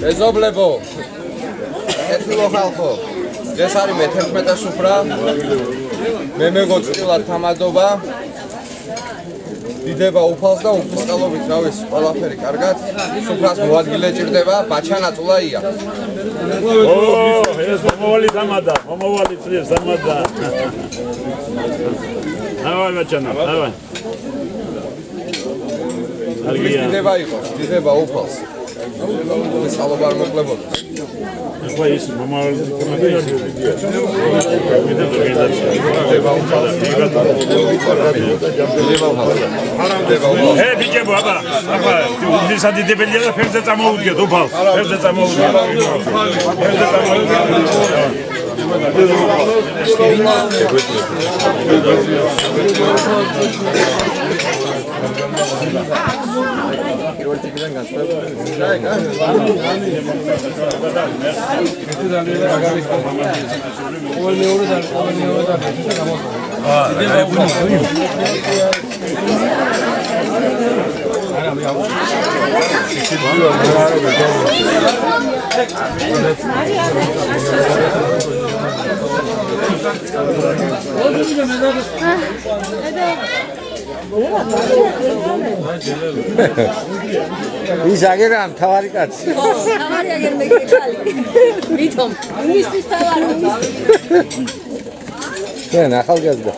მეზობლებო, ეთილო ხალხო, ეს არის მე-11 სუფრა, მე მეგოწილად თამადობა, დიდება უფალს და უფლისყალობით რავის ყველაფერი კარგად, სუფრას მოადგილე ჭირდება, ბაჩანაწულაია. ეს მომავალი თამადა, მომავალი წლის თამადა. დავай ბაჩანა, დავай. დიდება იყოს, დიდება უფალს. უფლისყალობა არ მოკლებოდა. ახლა ის მომავალი თამადა ის ბიჭებო, აბა, უბნის ადიდებელია და ფერზე წამოუდგეთ უფალს. ფერზე წამოუდგეთ. ის აგერამ თავარი კაცი. თავარი აგერ მეკითხალი. ვითომ? იმისთვის თავარი. შენ ახალგაზრდა.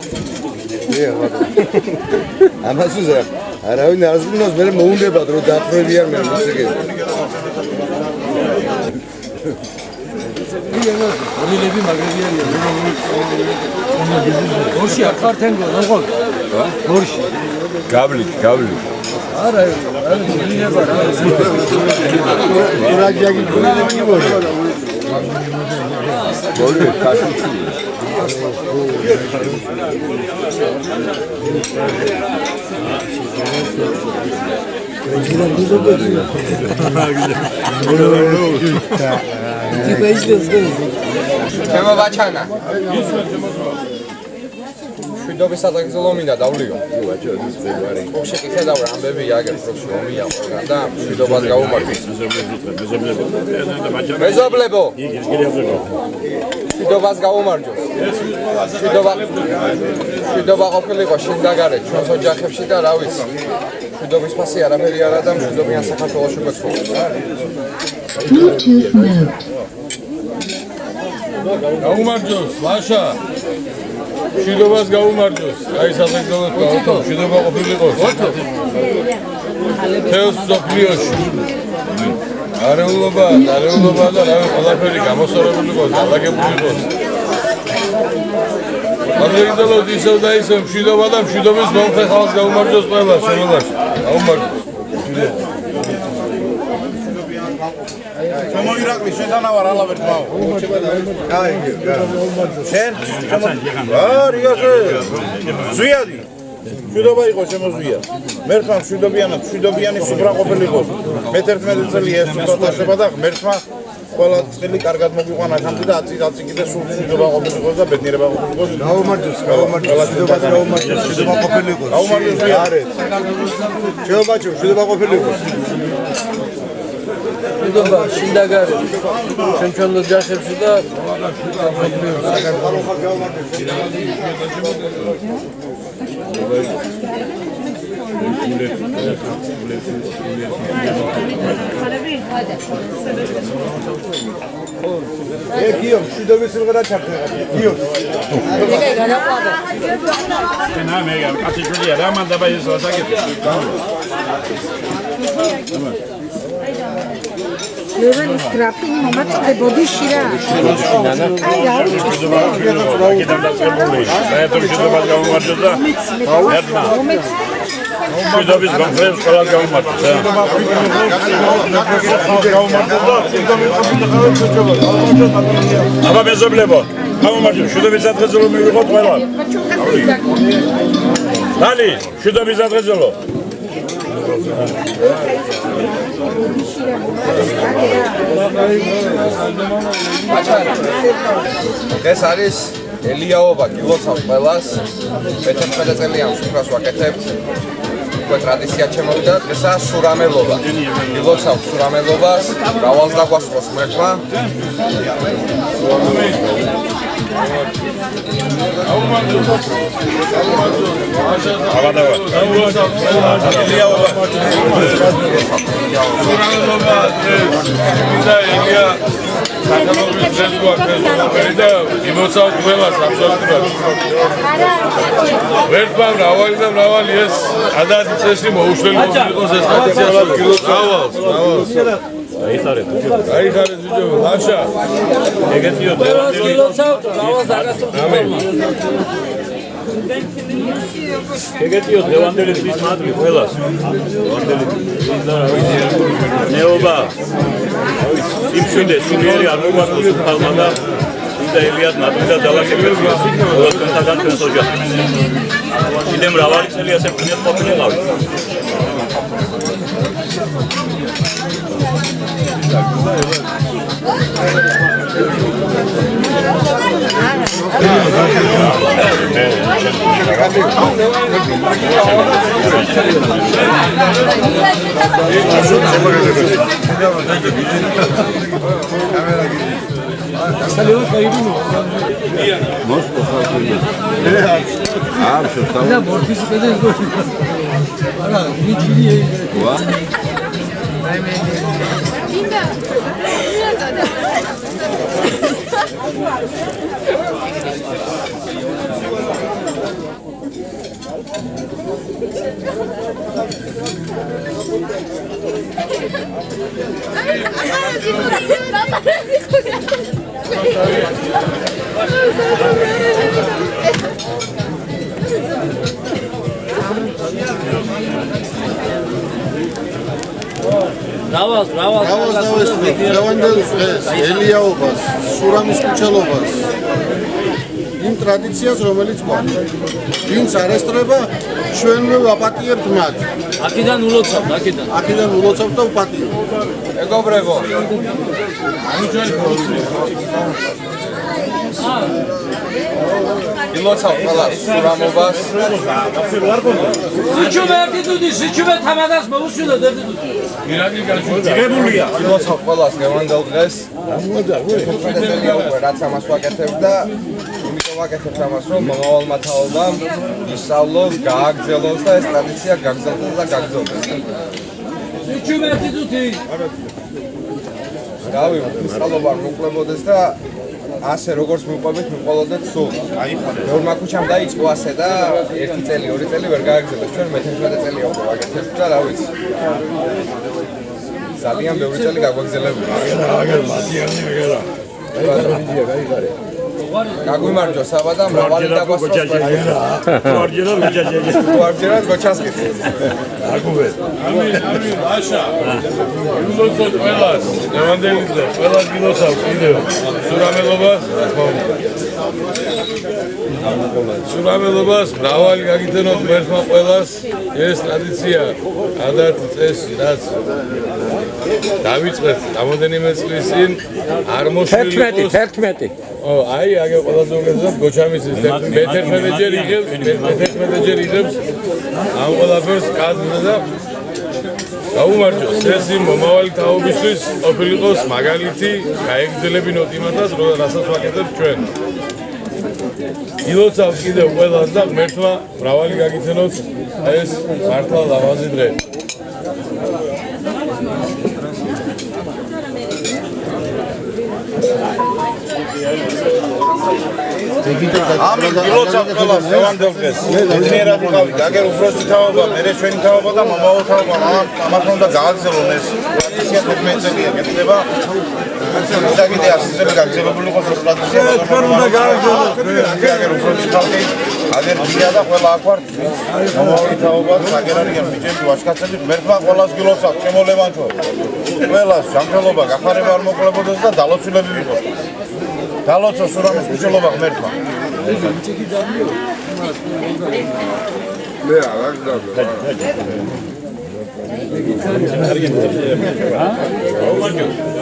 ამას უზარ. არავინ არ ზღუნავს, მე მოუნდებათ რომ დაფრევიან მე მუსიკით. ომილები მაგრებიანია. გორში არ ხარ თენგო, ნახო. გორში. გავლით. არა, მინება რა. რაჯაგი გულები მოდი. გოლი კაშუჩი. ჩემო ბაჩანა. შვიდობის საწაგზელო მინდა დავლიო. ოქში ხედავ რა ამბები იაგებ პროქსი ომია ყველგან და შვიდობას გაუმართეს. მეზობლებო. შვიდობას გაუმარჯოს. შვიდობა ყოფილიყო შინდაგარეთ ჩვენს ოჯახებში და რა ვიცი. შვიდობის ფასი არაფერი არა და მშვიდობიან საქართველოში გვეცხოვს. გაუმარჯოს, ვაშა. შვიდობას გაუმარჯოს. აი სასაგზაო შვიდობა ყოფილიყოს. თეოს სოფლიოში. არეულობა და რავი ყველაფერი გამოსწორებულიყოს, დაგებულიყოს. მაგერიდელოდ ისევ და ისევ მშვიდობა და მშვიდობის მომხრე ხალხს გაუმარჯოს ყველა შემოგარს. გაუმარჯოს. შემოირაკლი შენთანავარ ალავერთ მაო. შენ? რიგაზე. ზვიადი. შვიდობა იყოს შემოზვია. მერტმა მშვიდობიანი სუფრა ყოფილიყოს. მე-11 წელი ეს სუფრა დაშება და ღმერთმა ყველა წელი კარგად მოგვიყვანა ხანდი და აწი კიდე სულ შვიდობა ყოფილიყოს და ბედნიერება ყოფილიყოს. გაუმარჯოს. შვიდობა გაუმარჯოს. შვიდობა ყოფილიყოს. გაუმარჯოს ზვიარეთ. შეობაჩო, შვიდობა ყოფილიყოს. შვიდობა შინდაგარეთ. ჩვენ ოჯახებში და გიო, შვიდობის სიმღერა ჩაქრა. გიო. ეგ განაყვადა. ენა მე კაცი შვილია რა მან დაბა ის ვასაკეთე. ლევანის გრაფინი მომაწოდებოდი შირა. აი რა შვიდობის გამხრებს ყველა გაუმართეს. აბა მეზობლებო, გამომარჯოს, შვიდობის სადღეძელო მივიღოთ ყველა. დალი, შვიდობის სადღეძელო. ეს არის ელიაობა გილოცავ ყველას. მე-11 წელიან სუფრას ვაკეთებთ. უკვე ტრადიციად შემოვიდა, დღესაც სურამელობა. ილოცავთ სურამელობას, მრავალს დაგვასწროს მერქვა. იმოცავთ ყველას აბსოლუტურად. ვერტმა მრავალი ეს ადათ წესი მოუშველი იყოს ეს ტრადიცია გილოცავალს. აიხარეთ ბიჭო, ლაშა. ეგეთიო დევანდელი. გილოცავთ, მრავალს დაგასწროთ. ეგეთიო დევანდელი ის მადლი ყველას. დევანდელი ნეობა. იმშვიდე სულიერი არ მოგვაწყოს უფალმა და ინდა ელიას ნატვიდა დალაგებებს ყველასთან ჩვენს ოჯახს. კიდე მრავალი წელი ასე ვქნიათ ყოფილიყავით. ელიაობას, სურამის ქუჩელობას, იმ ტრადიციას, რომელიც გვაქვს. ვინც არ ესწრება, ჩვენვე ვაპატიებთ მათ. აქედან ულოცავთ და ვპატიებთ. მეგობრებო, ილოცავთ ყველას სურამობას. სიჩუმე თამადას მოუსვიდოთ ერთი დუდი. ღებულია. ილოცავთ ყველას გევანდელ დღეს. რაც ამას ვაკეთებ და იმიტომ ვაკეთებ ამას, რომ მომავალმა თაობამ ისწავლოს, გააგრძელოს და ეს ტრადიცია გაგრძელდეს და გაგრძელდეს. სიჩუმე ერთი დუდი. რავი, ისწავლობა არ მოკვლებოდეს და ასე როგორც მიყვებით, მიყოლოდეთ სულ. ნორმა ქუჩამ დაიწყო ასე და 1 წელი, 2 წელი ვერ გააგრძელეს. ჩვენ მე-11 წელი უკვე ვაკეთებთ და რა ვიცი. ძალიან ბევრი წელი გაგვაგზელებული. გაგვიმარჯვა საბა და მრავალი დაგვასწროს. ვარჯერად გოჩასკით. აგუბე. ამინ, ლაშა. ილოცავთ ყველას, დევანდელი დღე, ყველას გილოცავთ კიდევ. სურამელობას, სურამელობას მრავალი გაგითენოთ მერქმა ყველას ეს ტრადიცია, ადათი წესი, რაც დავიწყეთ რამოდენიმე წლის წინ არ მოშლილი იყოს 11. აი, აგე ყველაზე უგრძნობ გოჩამისის მე-11 ჯერ იღებს ამ ყველაფერს კადრზე და გაუმარჯოს ეს იმ მომავალი თაობისთვის ყოფილიყოს მაგალითი, გაეგრძელებინოთ იმათაც, რასაც ვაკეთებთ ჩვენ. ილოცავთ კიდევ ყველას და ღმერთმა მრავალი გაგითენოთ ეს მართლა ლამაზი დღე. ამინ გილოცავთ ყველას დევანდელ დღეს. ძნიერად ვიყავით, აგერ უფროსი თაობა, მერე ჩვენი თაობა და მომავალ თაობა, ამას უნდა გააგრძელონ ეს ტრადიცია 11 წელია გეთდება. და კიდე 100 წელი გაგრძელებული იყოს ეს ტრადიცია. ჩვენ უნდა გააგრძელოთ. აგერ უფროსი ხალხი, აგერ ძია და ყველა აქ ვართ. მომავალი თაობა, აგერ არიან ბიჭები, ვაჟკაცები, მერქმა ყველას გილოცავთ, შემოლევანთო. ყველას ჯანმრთელობა, გახარება არ მოკლებოდეს და დალოცულები ვიყოთ. დალოცო სურამის ქუჩელობა ღმერთმა. მე არ აგდაბა.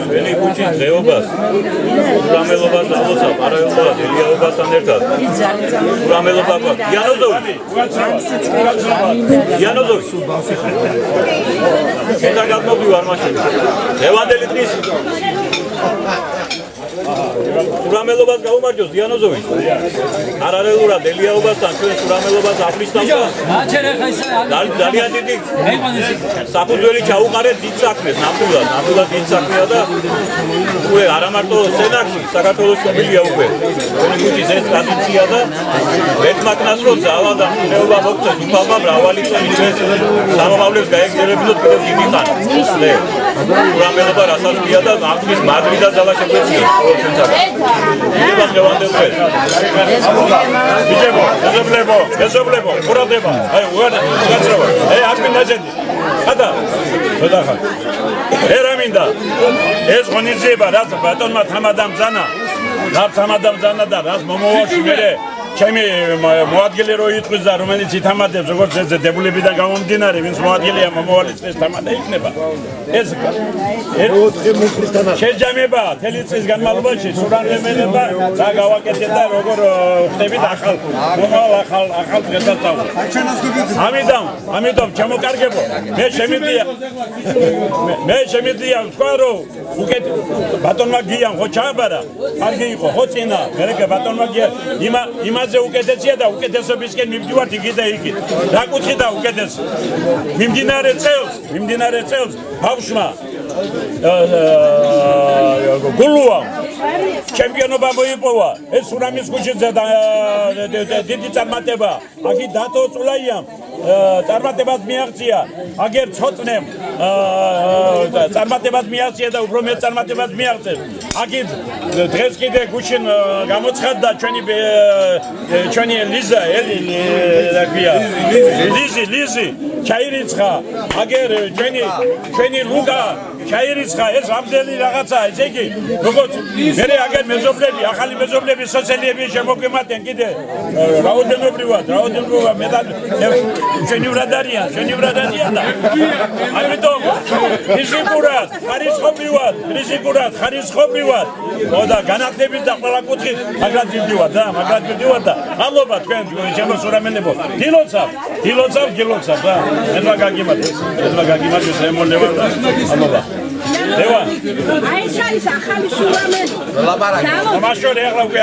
ველი კუჩის დღეობას ურამელობას ამოცა პარალელურად ელიაობასთან ერთად ურამელობა გვაქვს იანოზოვი შენ გადმოვივარ მაშინ ლევანდელი დღის ურამელობას გაუმარჯოს დიანოზოვი არარელურად ელიაობასთან ჩვენ ურამელობას აღნიშნავდა ძალიან დიდი საფუძველი ჩაუყარეთ დიდ საქმეს ნამდვილად დიდ საქმეა და უკვე არა მარტო სცენარში საქართველოს ცნობილია უკვე ჩვენი კუჩის ეს ტრადიცია და ერთმანეთს რო ძალა და მეუბა მოგწეს უფალმა მრავალი წელი ჩვენ სამომავლებს გაეგზელებინოთ კიდევ დიდი ხანი ურამელობა რასაც ქვია და ამის მადლი და ძალა შეგვეციეს Ivan Lewandowski. Idziemy, bezoblewo, urodzeba. Ej, ładnie, zaczęło. Ej, admin narzędzi. Hada. Zodacha. Raminda. Ez goniziba, raz baton ma tamadam zana. Raz tamadam zana da, raz momovoshi mere. ჩემი მოადგილე რო იტყვის და რომელიც ითამადებს როგორც ეს დებულებიდან გამომდინარე ვინც მოადგილეა მომავალის წელს თამადა იქნება ეს შეჯამება თელი წლის განმავლობაში სურანელება და გავაკეთეთ და როგორ ხდებით ახალ დღესასწაულს ამიტომ ჩამოკარგებო მე შემიძლია ვთქვა რომ უკეთ ბატონმა გიან ხო ჩააბარა კარგი იყო ხო წინა მერე ბატონმა გიან იმაზე უკეთესია და უკეთესობისკენ მივდივართ იგი და იგი რა კუთხით და უკეთეს მიმდინარე წელს ბავშვმა გულუა ჩემპიონობა მოიპოვა ეს ურამის კუჩიძე და დიდი წარმატება აგი დათო წულაიამ წარმატებას მიაღწია აგერ ცოტნემ წარმატებას მიაღწია და უფრო მეტ წარმატებას მიაღწევს აგი დღეს კიდე გუშინ გამოცხადდა ჩვენი ლიზა ლიზი ჩაირიცხა აგერ ჩვენი ლუკა ჩაირიცხა ეს ამდენი რაღაცა ესე იგი როგორც მერე აგერ მეზობლები ახალი მეზობლები სოციალიები შემოგვიმატენ კიდე რაოდენობრივად მე და ჩვენი ვრადარიან და ამიტომ ხარისხობრივად და განათლებით და ყველა კუთხით მაგრად მივდივარ და მადლობა თქვენ ჩემო სურამელებო დილოცავ და ეხლა გაგიმართეს ემონდება და მადლობა Dewa. Aisha is a khali suramen. Mashore ეხლა უკვე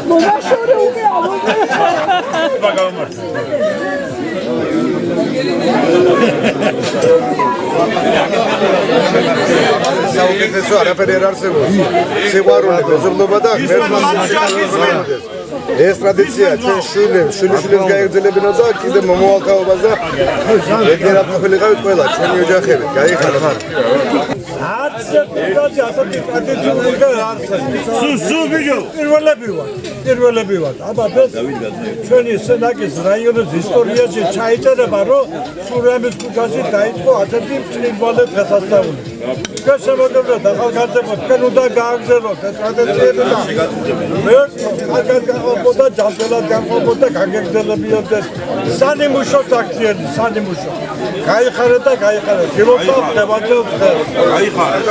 მომაშორე უკვე საუკეთესო არაფერი არ არსებობს. სიყვარული, მეზობლობა და ღმერთმასწავლებელი. ეს ტრადიცია ჩვენ შვილებს გაეგრძელებინოთ და კიდე მომავალთაობას და ეგერად ყოფილიყავით ყველა ჩვენი ოჯახები. გაიხაროთ. არც ერთად ასეთი ტრადიციული და არც პირველები ვარ. აბა ჩვენი სენაკის რაიონის ისტორიაში ჩაიწერება რომ სურამის ქუჩაში დაიწყო ასეთი წინვალე დღესასწაული. ჩვენ შემოგვიყვება ახალგაზრდებო თქვენ უნდა გააგრძელოთ ეს ტრადიციები და კარგად გაყოფოდა ჯანმრთელად გაყოფოდა გაგეგრძელებიოთ ეს სანიმუშო აქციები გაიხარეთ და გაიხარეთ გილოცავ ხევანჯელ დღეს გაიხარეთ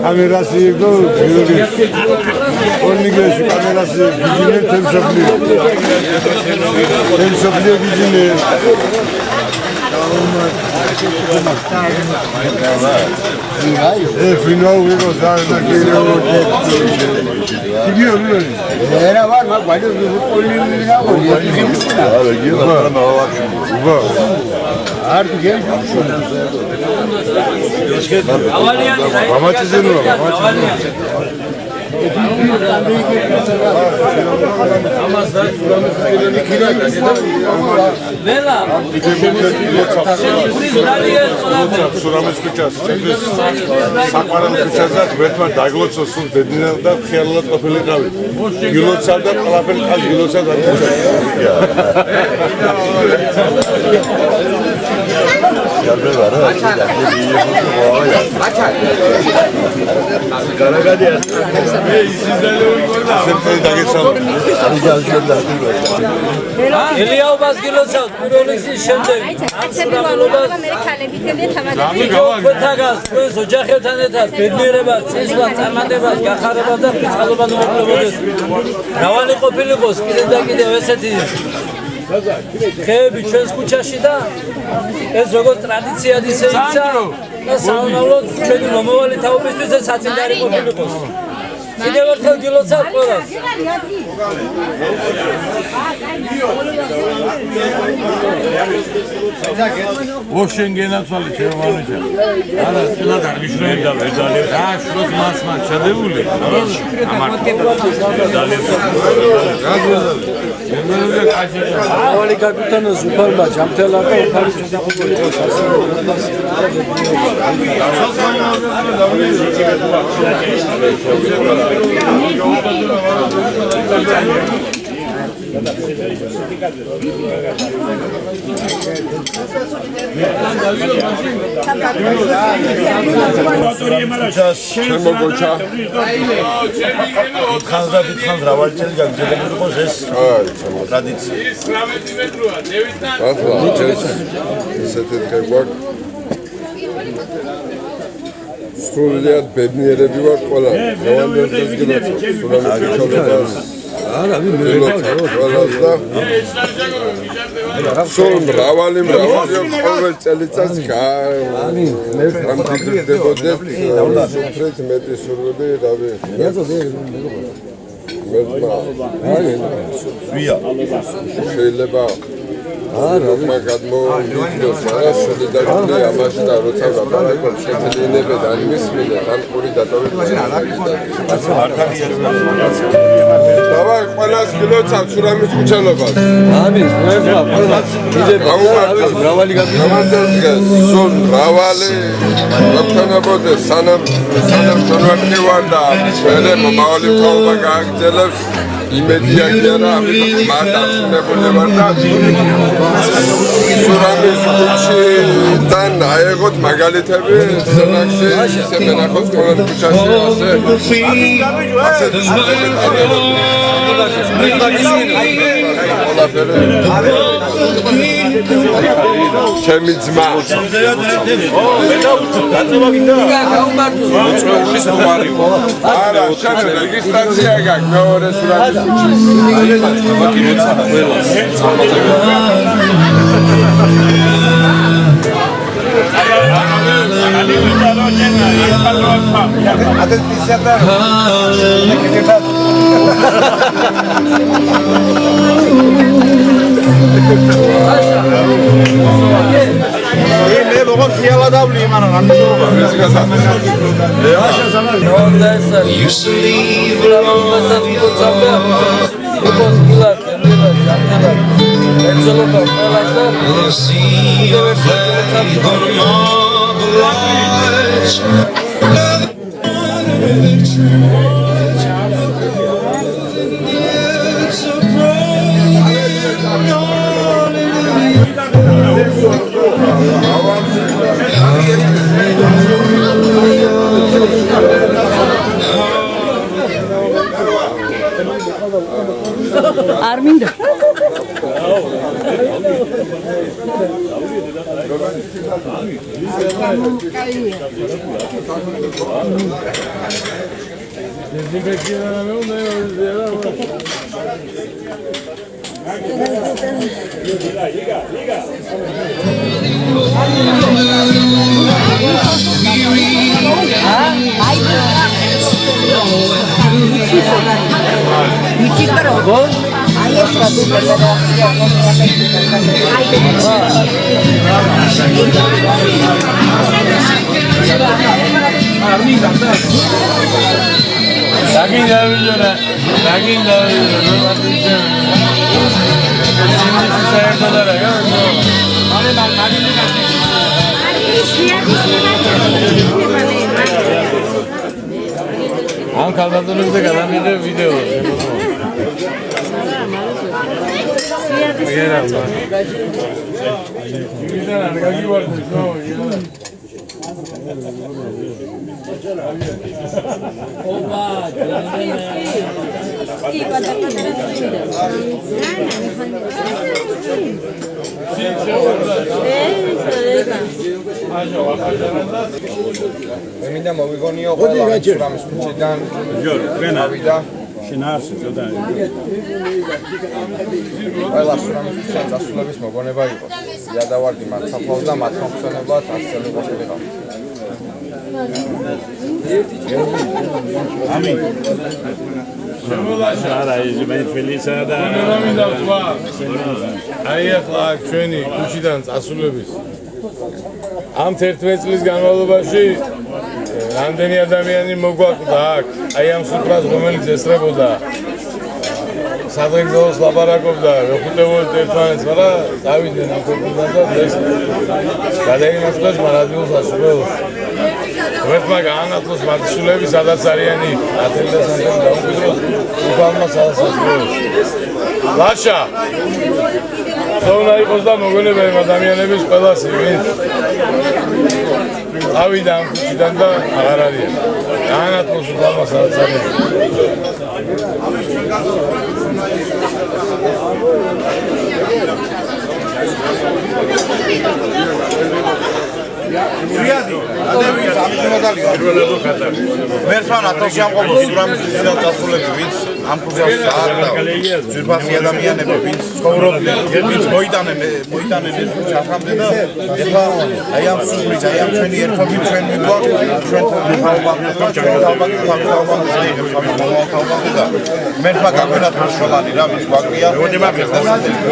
Kamerası yok, onun gibi kamerası gücünü temsiliyor gücünü. Final we go down the gidiyor mu? Ne var bak bayılır bu oyunun ne oluyor? Abi gidiyorlar ama bak şimdi. Artık gel amaç izin var. Vela. Suramız küçük. Sakmaram küçük zat. Vetman dağlık olsun dediğinde de xeyalat kapılı kalır. Gülot sadat alapel az gülot sadat. Eliyahu Bazgilosat, Urolixi შემდეგ ამსურამელობას ფოთაგას, ეს ოჯახებთან ერთად ბედნიერებას, წესვას, წარმატებას, გახარებას და ფიცხალობას უმოკლებოდეს. მრავალი ყოფილიყოს კიდევ და კიდევ ესეთი ხეები ჩვენს ქუჩაში და ეს როგორც ტრადიციად ისე იქცა და საომავლოდ ჩვენი მომავალი თაობისთვის ეს საწინდარი ყოფილიყოს. კიდევ ერთხელ გილოცავ ყველას. ოშენ გენაცვალე ჩემოვანიჭა. არა, წინა დაგიშრენ და ვერდალებს. და შროს მასმა ჩადებული. ავალი კაპიტანოს უფალმა ჯამთელა და უფალი შესაძლებელი სრულიად ბედნიერები ვართ ყველა. გავანდერდეს გილოცავ. სულამის ჩოლებას. არა, სულ მრავალი ყოველ წელიწადს გამგრძელებოდეს უფრო მეტი სურვილი, რავი. შეიძლება არა მაგადმოიქნოს სული და გული ამაში და როცა ლაპარაკობ შეძლებენ და მისმინე თანხური დატოვება დავაი ყველას გილოცავ სურამის ქუჩალობას ამის ყველა ყველას იდება მრავალი გამარჯვებას სულ მრავალი მოქნებოდეს სანამ ჩვენი ვარ და მე მომავალი თაობა გააგრძელებს იმედია კი არა ამიტომ მარტაცნებული ვარ და სურამის ქუჩიდან აიღოთ მაგალითები სენაკში ისე მენახოს ყველა ქუჩაში ჩემი ძმა არა ჩემი რეგისტრაცია გაქვს მეორე სურამის არ მინდა. ამ კალდადურებზე გადამიღე ვიდეო. მე მინდა მოვიგონიო ყველა სურამის ქუჩიდან გავიდა შინაარსი ზოდა ყველა სურამის ქუჩიდან დასრულების მოგონება იყოს. იადავარდი მათ საფლავს და მათ მომხსენებად ასწელი ყოფილიყავ. ამინ არა ის მე თბილისსა და აი ახლა ჩვენი ქუჩიდან წასულების ამ 11 წლის განმავლობაში რამდენი ადამიანი მოგვაკვდა აქ აი ამ სუფრას რომელიც ესწრებოდა სადღეგრძელოს ლაპარაკობდა ვეხუტებოდით ერთმანეთს მაგრამ წავიდნენ ამ ქვეყნიდან და დღეს გადაინაცვლეს მარადიულს ასრულებს ერთმა გაანაცვლოს მათსულები სადაც არიანი ათელი და სანტელი დაუკვირდოს უფალმა სადაც ასრულებს ლაშა სოვნა იყოს და მოგონება იმ ადამიანების ყველასი ვინც წავიდა ამ ქუჩიდან და აღარ არიან გაანაცვლოს უფალმა სადაც არიანი ზვიადი ადამიანის ამჟამადალია პირველებო ხატები მერცვან ათელში ამყოფილ სურამის ქუჩიდან დასრულები ვინც ამ ქუჩას საერთოდ ძვირფასი ადამიანები ვინც ცხოვრობდნენ ვინც მოიტანენ ეს ქუჩა ახამდე და ეხლა აი ამ სურამის აი ამ ჩვენი ერთობი ჩვენ მიგვაქვს ჩვენთან თავბანკი ჩვენ თავბანკი დაიღებს ამ თავბანკი და მერცვა გაგვენათოს შოლანი რა ვინც გვაქვს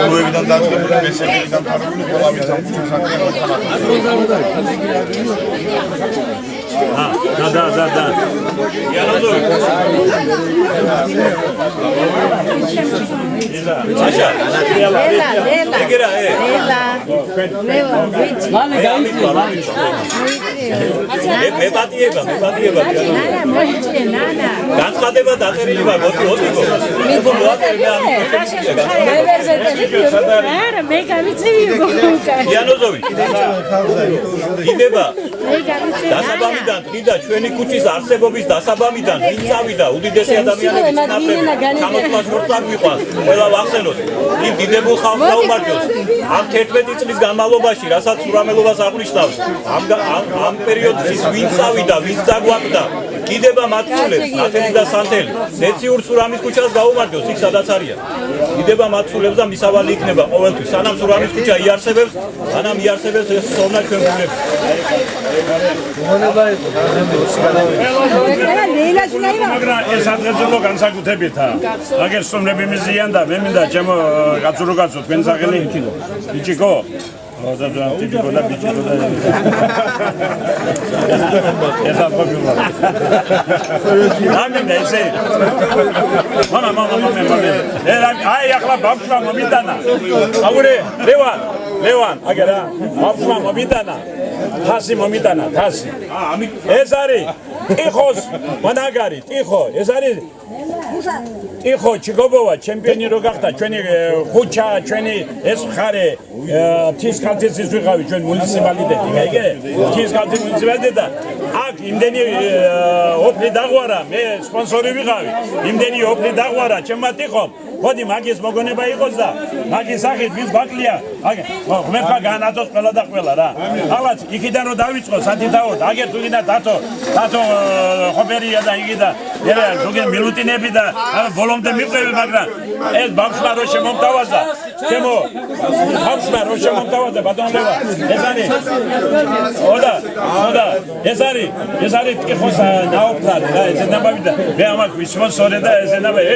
გლუებიდან დაწყებული მესებიდან თარგმნილი ყველა ვინც ამ ქუჩას აკეთებს Da. Yanıldı. Aşa. Lela. განცხადება დაწერილი ვარ, არა, მე გავიწევი გოგონკა. იანოზოვი. იდება. დასაბამიდან თვიდა ჩვენი ქუჩის არსებობის დასაბამიდან ვინ წავიდა უდიდესი ადამიანების ნაკლები ჩამოწმას როცა მიყვანს ყველა ვახსენოთ იმ დიდებულ ხალხს დაუმარჯოს ამ 11 წლის განმავლობაში რასაც სურამელობას აღნიშნავს ამ პერიოდში ვინ წავიდა ვინ დაგვაკვდა კიდება მათსულებს ნათელი და სანთელი ზეციურ სურამის ქუჩას გაუმარჯოს იქ სადაც არიან კიდება მათსულებს და მისავალი იქნება ყოველთვის სანამ სურამის ქუჩა იარსებებს სანამ იარსებებს ეს სოვნა ჩვენ გვქნებს მაგრამ ეს ადგილზეო განსაკუთრებითაა. აგერ სომნები მიზიან და მე მინდა ჩემო გაწურუკაცო თქვენ სახელი ბიჭიკო. და ტიპიკო და ბიჭიკო და ეს აბგულა. დამინდა ესე. მამა. აი ახლა ბავშვა მომიტანა. აგურე ლევან აგერა ბავშვა მომიტანა. თასი მომიტანა თასი. ეს არის ტიხოს მონაგარი ტიხო ეს არის ტიხო ჩიგობოვა ჩემპიონი რო გახდა ჩვენი ხუჩა ჩვენი ეს მხარე თის კალთის ვიღავი ჩვენ მუნიციპალიტეტი გაიგე თის კალთის მუნიციპალიტეტი და აქ იმდენი ოფლი დაღვარა, მე სპონსორი ვიყავი. იმდენი ოფლი დაღვარა, ჩემმა ტიყო. მოდი მაგის მოგონება იყოს და მაგის სახით ვის ბაკლია. ღმერთმა განაწოს ყველა და ყველა რა. აღაც იქიდან რომ დავიწყო სათითაოდ, აგერ თუ გინდა დათო ხობერია და იგი და ერა ზოგი მილუტინები და ბოლომდე მიყვები, მაგრამ ეს ბავშვმა რო შემომთავაზა, ჩემო ბავშვმა რო შემომთავაზა ბატონლება, ეს არის ოდა ეს არის ტკიხოს ნაოფლარი რა, ეს ნაბავი და მე ამას ვისპონსორე და ეს ნაბავი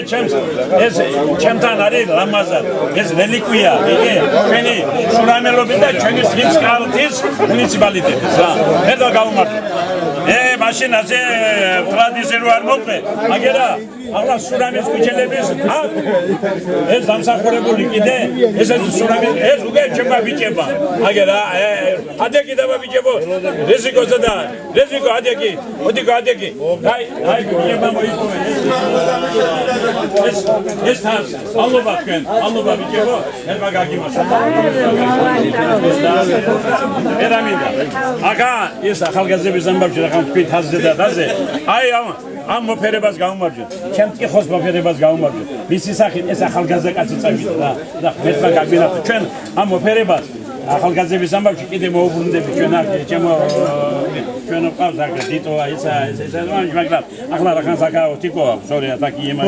ეს ჩემთან არის ლამაზად, ეს რელიკვია, იგი ჩვენი შურამელობის და ჩვენი თრიცხალთის მუნიციპალიტეტის რა. მე და გავუმართე. მაშინ ასე ტრადიციულ არ მოყვე. აგერა ახლა სურამის ქუჩელების ეს დამსახურებული კიდე ეს სურამის უკვე ჩემმა ბიჭებმა. აგერა ადეკი და ბიჭებო რიზიკოზე და რიზიკო ადეკი ოდიკო აი ბიჭებმა მოიწოვე ეს თავს ალობა თქვენ ალობა ბიჭებო ერბა გაგიმოსა ერამინდა აკა ეს ახალგაზრდების ამბავში რა ხომ თქვით აზზე და დაზე აი ამ მოფერებას გაუმარჯოთ ჩემ ტკიხოს მოფერებას გაუმარჯოთ მისი სახით ეს ახალგაზრდა კაცი წავიდა და ხმეთმა გაგვინახა ჩვენ ამ მოფერებას ახალგაზრდების ამბავში კიდე მოუბრუნდები ჩვენ აქ ჩვენ ყავს აქ დიტოა ისა მაგრამ ახლა რახან საკაო თიკოა სორი ატაკი ემა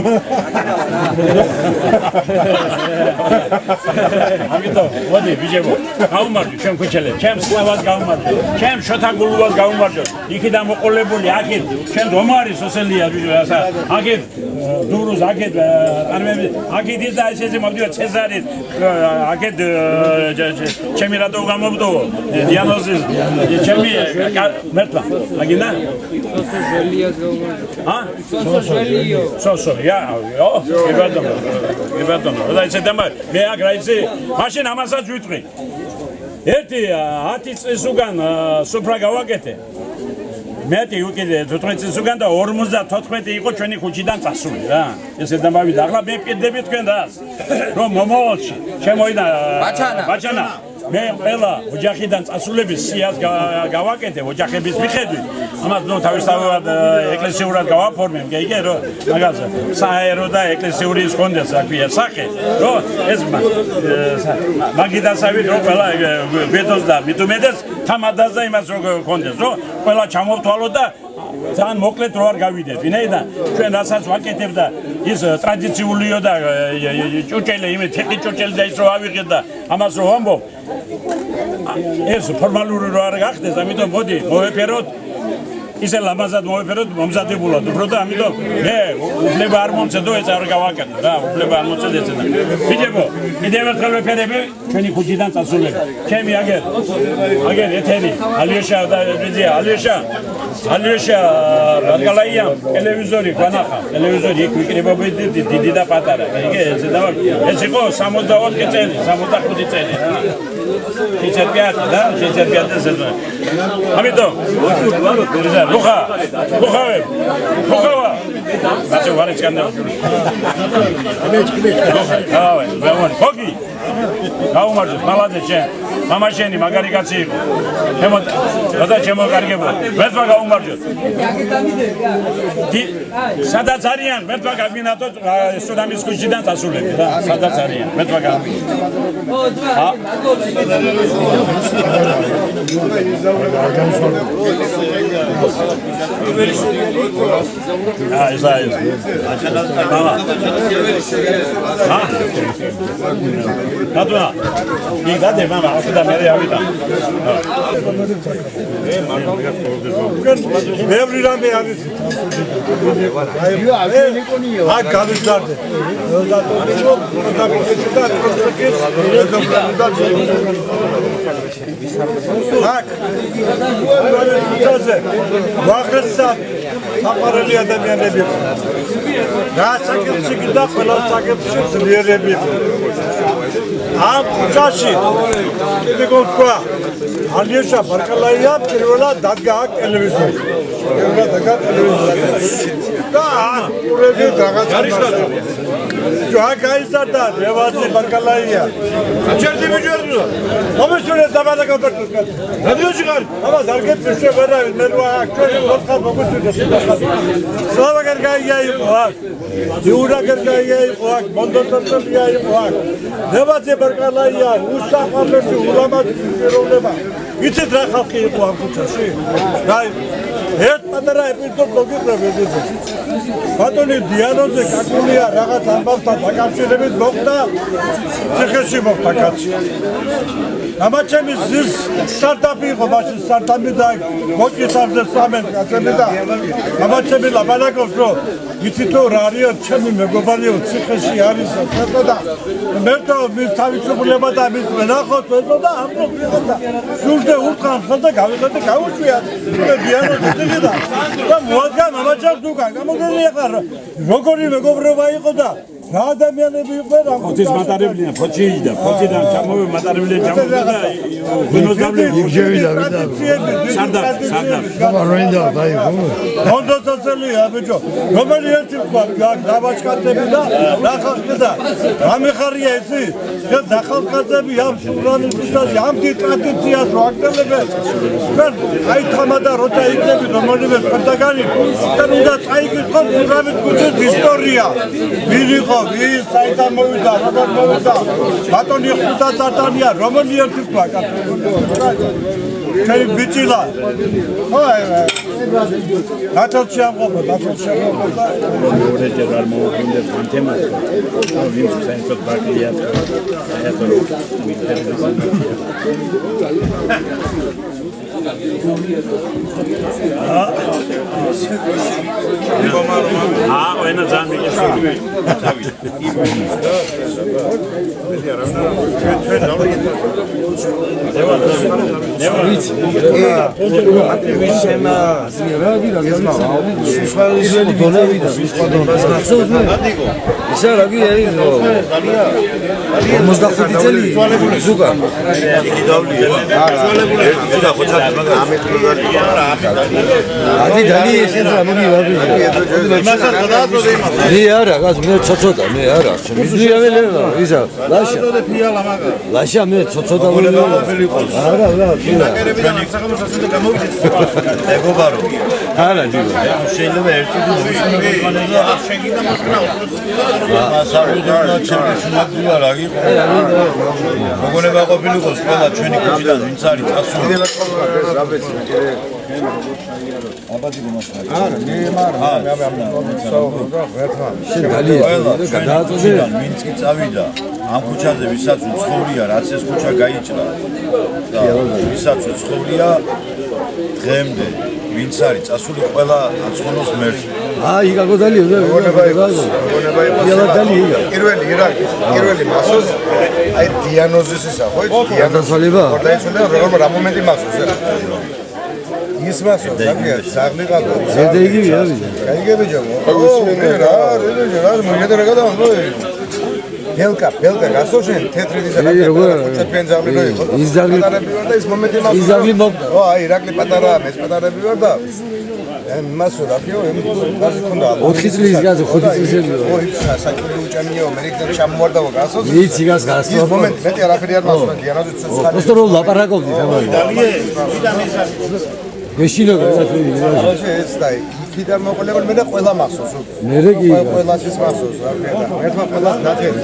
ამიტომ მოდი ბიჭებო გაუმარჯოთ ჩვენ ქუჩელებს ჩემ სლავას გაუმარჯოთ ჩემ შოთაგულობას გაუმარჯოთ იქიდან მოყოლებული აქეთ ჩვენ რომარი სოსელია ბიჭო აქეთ დურუს აქეთ არმები აქეთ ისა ესე მოვდიო ცეზარის აქეთ ჩემი რატო გამოვდო დიანოზის ჩემი მერტლა აგინა სოსელია გიბადონო და ისე დამა მე აგრაიცი მაშინ ამასაც ვიტყვი ერთი 10 წლის უკან სუფრა გავაკეთე მეტი უკიდე 14 წლის უკან და 54 იყო ჩვენი ქუჩიდან წასული რა ესე დამავიდა ახლა მე პირდები თქვენ რას რომ მომავალში შემოიდა ბაჩანა მე ყველა ოჯახიდან წასულების სიას გავაკეთე ოჯახების მიხედვით ამას ნუ თავისთავად ეკლესიურად გავაფორმე მგეიგე რომ მაგაზე საერო და ეკლესიური ის კონდეს რა ქვია სახე რომ ეს მაგიდასავით რომ ყველა ბედოს და მithumedes თამადაზე იმას რომ კონდეს რომ ყველა ჩამოვთვალო და ძალიან მოკლედ რო არ გავიდეთ ვინაიდან ჩვენ რასაც ვაკეთებ და ის ტრადიციულიო და ჭურჭელი იმე თეკი ჭურჭელი და ის რო ავიღეთ და ამას რო ვამბობ ეს ფორმალური რო არ გახდეს ამიტომ მოდი მოვეფეროთ ისე ლამაზად მოვეფეროთ მომზადებულად უფრო და ამიტომ მე უფლება არ მომცედო ეს არ გავაკეთე რა უფლება არ მომცედე ეცედა ბიჭებო კიდევ ერთხელ ვეფერები ჩვენი ქუჩიდან წასულები ჩემი აგერ ეთერი ალიოშა და ბიძია ალიოშა ბალგალაია ტელევიზორი განახა ტელევიზორი იქ ვიკრიბობდი დიდი და პატარა იგი ეს იყო 64 წელი 65 წელი შეიძლება და შეიძლება ზედა ამიტომ ლუხავე ბაჭო ვარ ისკანდა ხოგი გაუმარჯოთ მალადე შენ მამა შენი მაგარი კაცი იყო და შემოგარგებო ვერთმა გაუმარჯოთ სადაც არიან ვერთმა გაგვინათოთ სურამის ქუჩიდან წასულები რა სადაც არიან ვერთმა Natuna, ik dat de mama, als je daar mee avita. მე ვრირამე არის. აი გავიზარდე. ვახერსა საყვარელი ადამიანები. გასაკეთში და ყველა საკეთში ძლიერები. ამ ქუჩაში კიდე გქვა ალიოშა ბარკალაია პირველად დადგა ტელევიზორი. და ურები რაღაცა გაიზარდა რევაზი ბაკალაია ჩერდი მიჯერდა მომისურე დაბადაკა რადიოში ხარ აბა ზარგეთ შეგვერა მე რა ჩვენი ხალხ მომისურე სლავა გარგაია იყო აქ იურა გარგაია იყო აქ მონდოთორია იყო აქ რევაზი ბაკალაია უსახალესი ულამაზი პიროვნება იცით რა ხალხი იყო ამ ქუჩაში რაი ერთ პატარა ეპიზოდ მოგიყვებით ბატონი დიანოზე გაკუნია რაღაც ამბავთან დაკავშირებით მოხდა ციხეში მოხდა კაცი ამაჩემი ზის სტარტაპი იყო მაშინ სტარტაპი და მოჭისავდა სამენ კაცები და ამაჩემი ლაბალაკობს რომ იცით რა არისო ჩემი მეგობარიო ციხეში არის და მე თვითონ მის თავისუფლება და მის მენახოს ეწოდა ამ პრობლემას სულზე ურთხან ხალხი გავიღეთ და გავუშვიათ დიანოზე და მოადგა მამაჩემს უკან გამოდენია ხარ როგორი მეგობრობა იყო და რა ადამიანები იყვნენ რა ფოთის მატარებელია ფოთიიდან ფოთიდან ჩამოვე მატარებელია ჩამოვიდა და გუნოზდავლები იგივეა სარდა რენდა დაი მონდოსელია ბიჭო რომელი ერთი დავაჩქარდები და ნახალხი და ამეხარია ისი და ნახალხები ამ სურანისთვის ამ ტრადიციას რო აკეთებენ აი თამადა როცა იქნები რომელიმე პარტაგანი და უნდა წაიგიხო სურამის კუჩის ისტორია ვიღო ვის საიდან მოვიდა როგორ მოვიდა ბატონი ხუთასართანია რომელი ერთი თქვა კაი ბიჭილა აი დათოჩი ამყოფა ორეჯერ არ მოვუგინდა თემას ვინც საერთოდ ბაკია აეთორო ენა ზამბია შევიდე ლაშა მე ცოცოდა მეგობარო არა ჯიგო შეიძლება ერთი შეგიდა მასალა მოგონება ყოფილიყოს ყველა ჩვენი კუჩიდან ვინც არის წასული აბადი გომასაა არა მე ვინც კი წავიდა ამ ქუჩაზე ვისაც უცხოვრია რაც ეს ქუჩა გაიჭრა და ვისაც უცხოვრია დღემდე ვინც არის წასული ყველა აწყონოს მერს აი გაგოდალიო და გონება იყოს პირველი მასოს აი დიანოზისისა ხო დიანოზალება ორდაიცოლა რა მომენტი მასოს ის მასო ზაგია საღლიყავ ზედა იგივე არის გაიგებიჯო რა მოიედრა გადავო ბელკა გასოშენ თეთრი დიზაინა ხუჩა პენზავი რო იყო იზაღლი და ის მომენტი მასო იზაღლი ო აი ირაკლი პატარა მე პატარები ვარ და მასო რაფიო გაზი ქონდა 4 წლის გაზი 5 წლისელი ო ის საჭირო უჭანიო მე რიგზე ჩამოვარდაო გასოს ვიცი გას გასწო ის მომენტი მეტი არაფერი არ მასო დიანაზი ცოცხალი просто რო ლაპარაკობდი თამარი გეშინო გასაფერი ეს და იქიდან მოყოლებენ მე და ყველა მასოს მე რეგი ყველას ის მასოს ერთმა ყველას ნათელი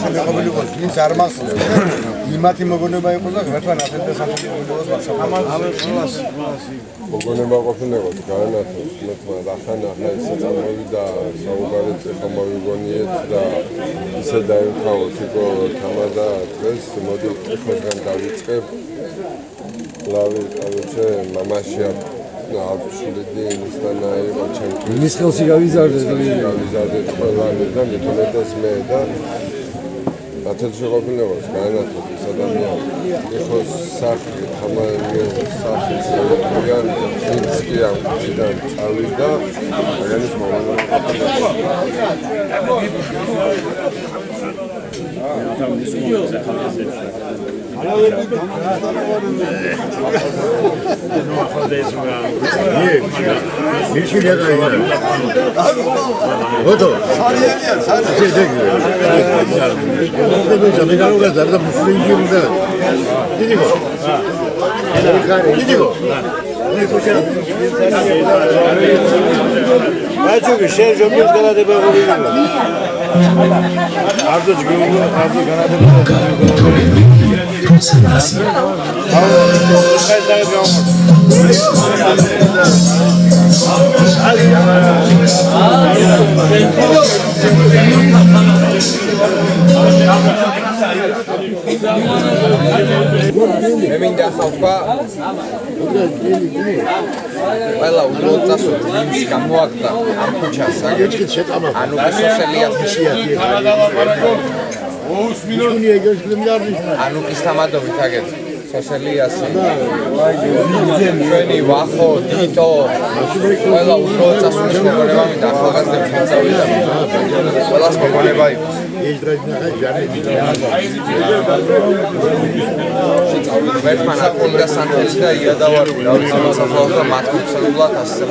სამხედრო იყო ის არ მასოს იმათი მოგონება იყო და ერთმა ნათელი და სამხედრო მასოს მოგონება ყოფილიყო განათოს მეთქმა რახან ახლა ისე წამოვიდა საუბარეთ ხომ მოვიგონიეთ და ისე დაიხავოთ იქო თამადა დღეს მოდი ეხლა დავიწყებ ლავი კალოჩე მამაშია ავშულიდი ინსტანა იყო ჩემი მის ხელში გავიზარდეთ ყველანი და მეთონეთეს მე და ათეთში ყოფილიყო განათოს ის ადამიანი ეხო სახლი თამარი სახლის რეგან ისკი ამ ჩიდან წავიდა აგანის მომენტი Çünkü şey jomuz kanada böyle. Arzu çıkıyor, arzu kanada böyle. მე მინდა ხალხა ყველა უბრალოდ წასულთ იმის გამოაკდა ამ ქუჩას ანუ ანუ ის თამადობით აგეთ სოსელიასი ჩვენი ვახო დიტო ყველა უბრალოდ წასულთ მოგონება მინდა ახალგაზრდები მიწავიდა ყველას მოგონება იყოს ვერტმან აკონდა სანთელი და იადავარი დავიცავ საფლავს და მათ მოცემულად ასე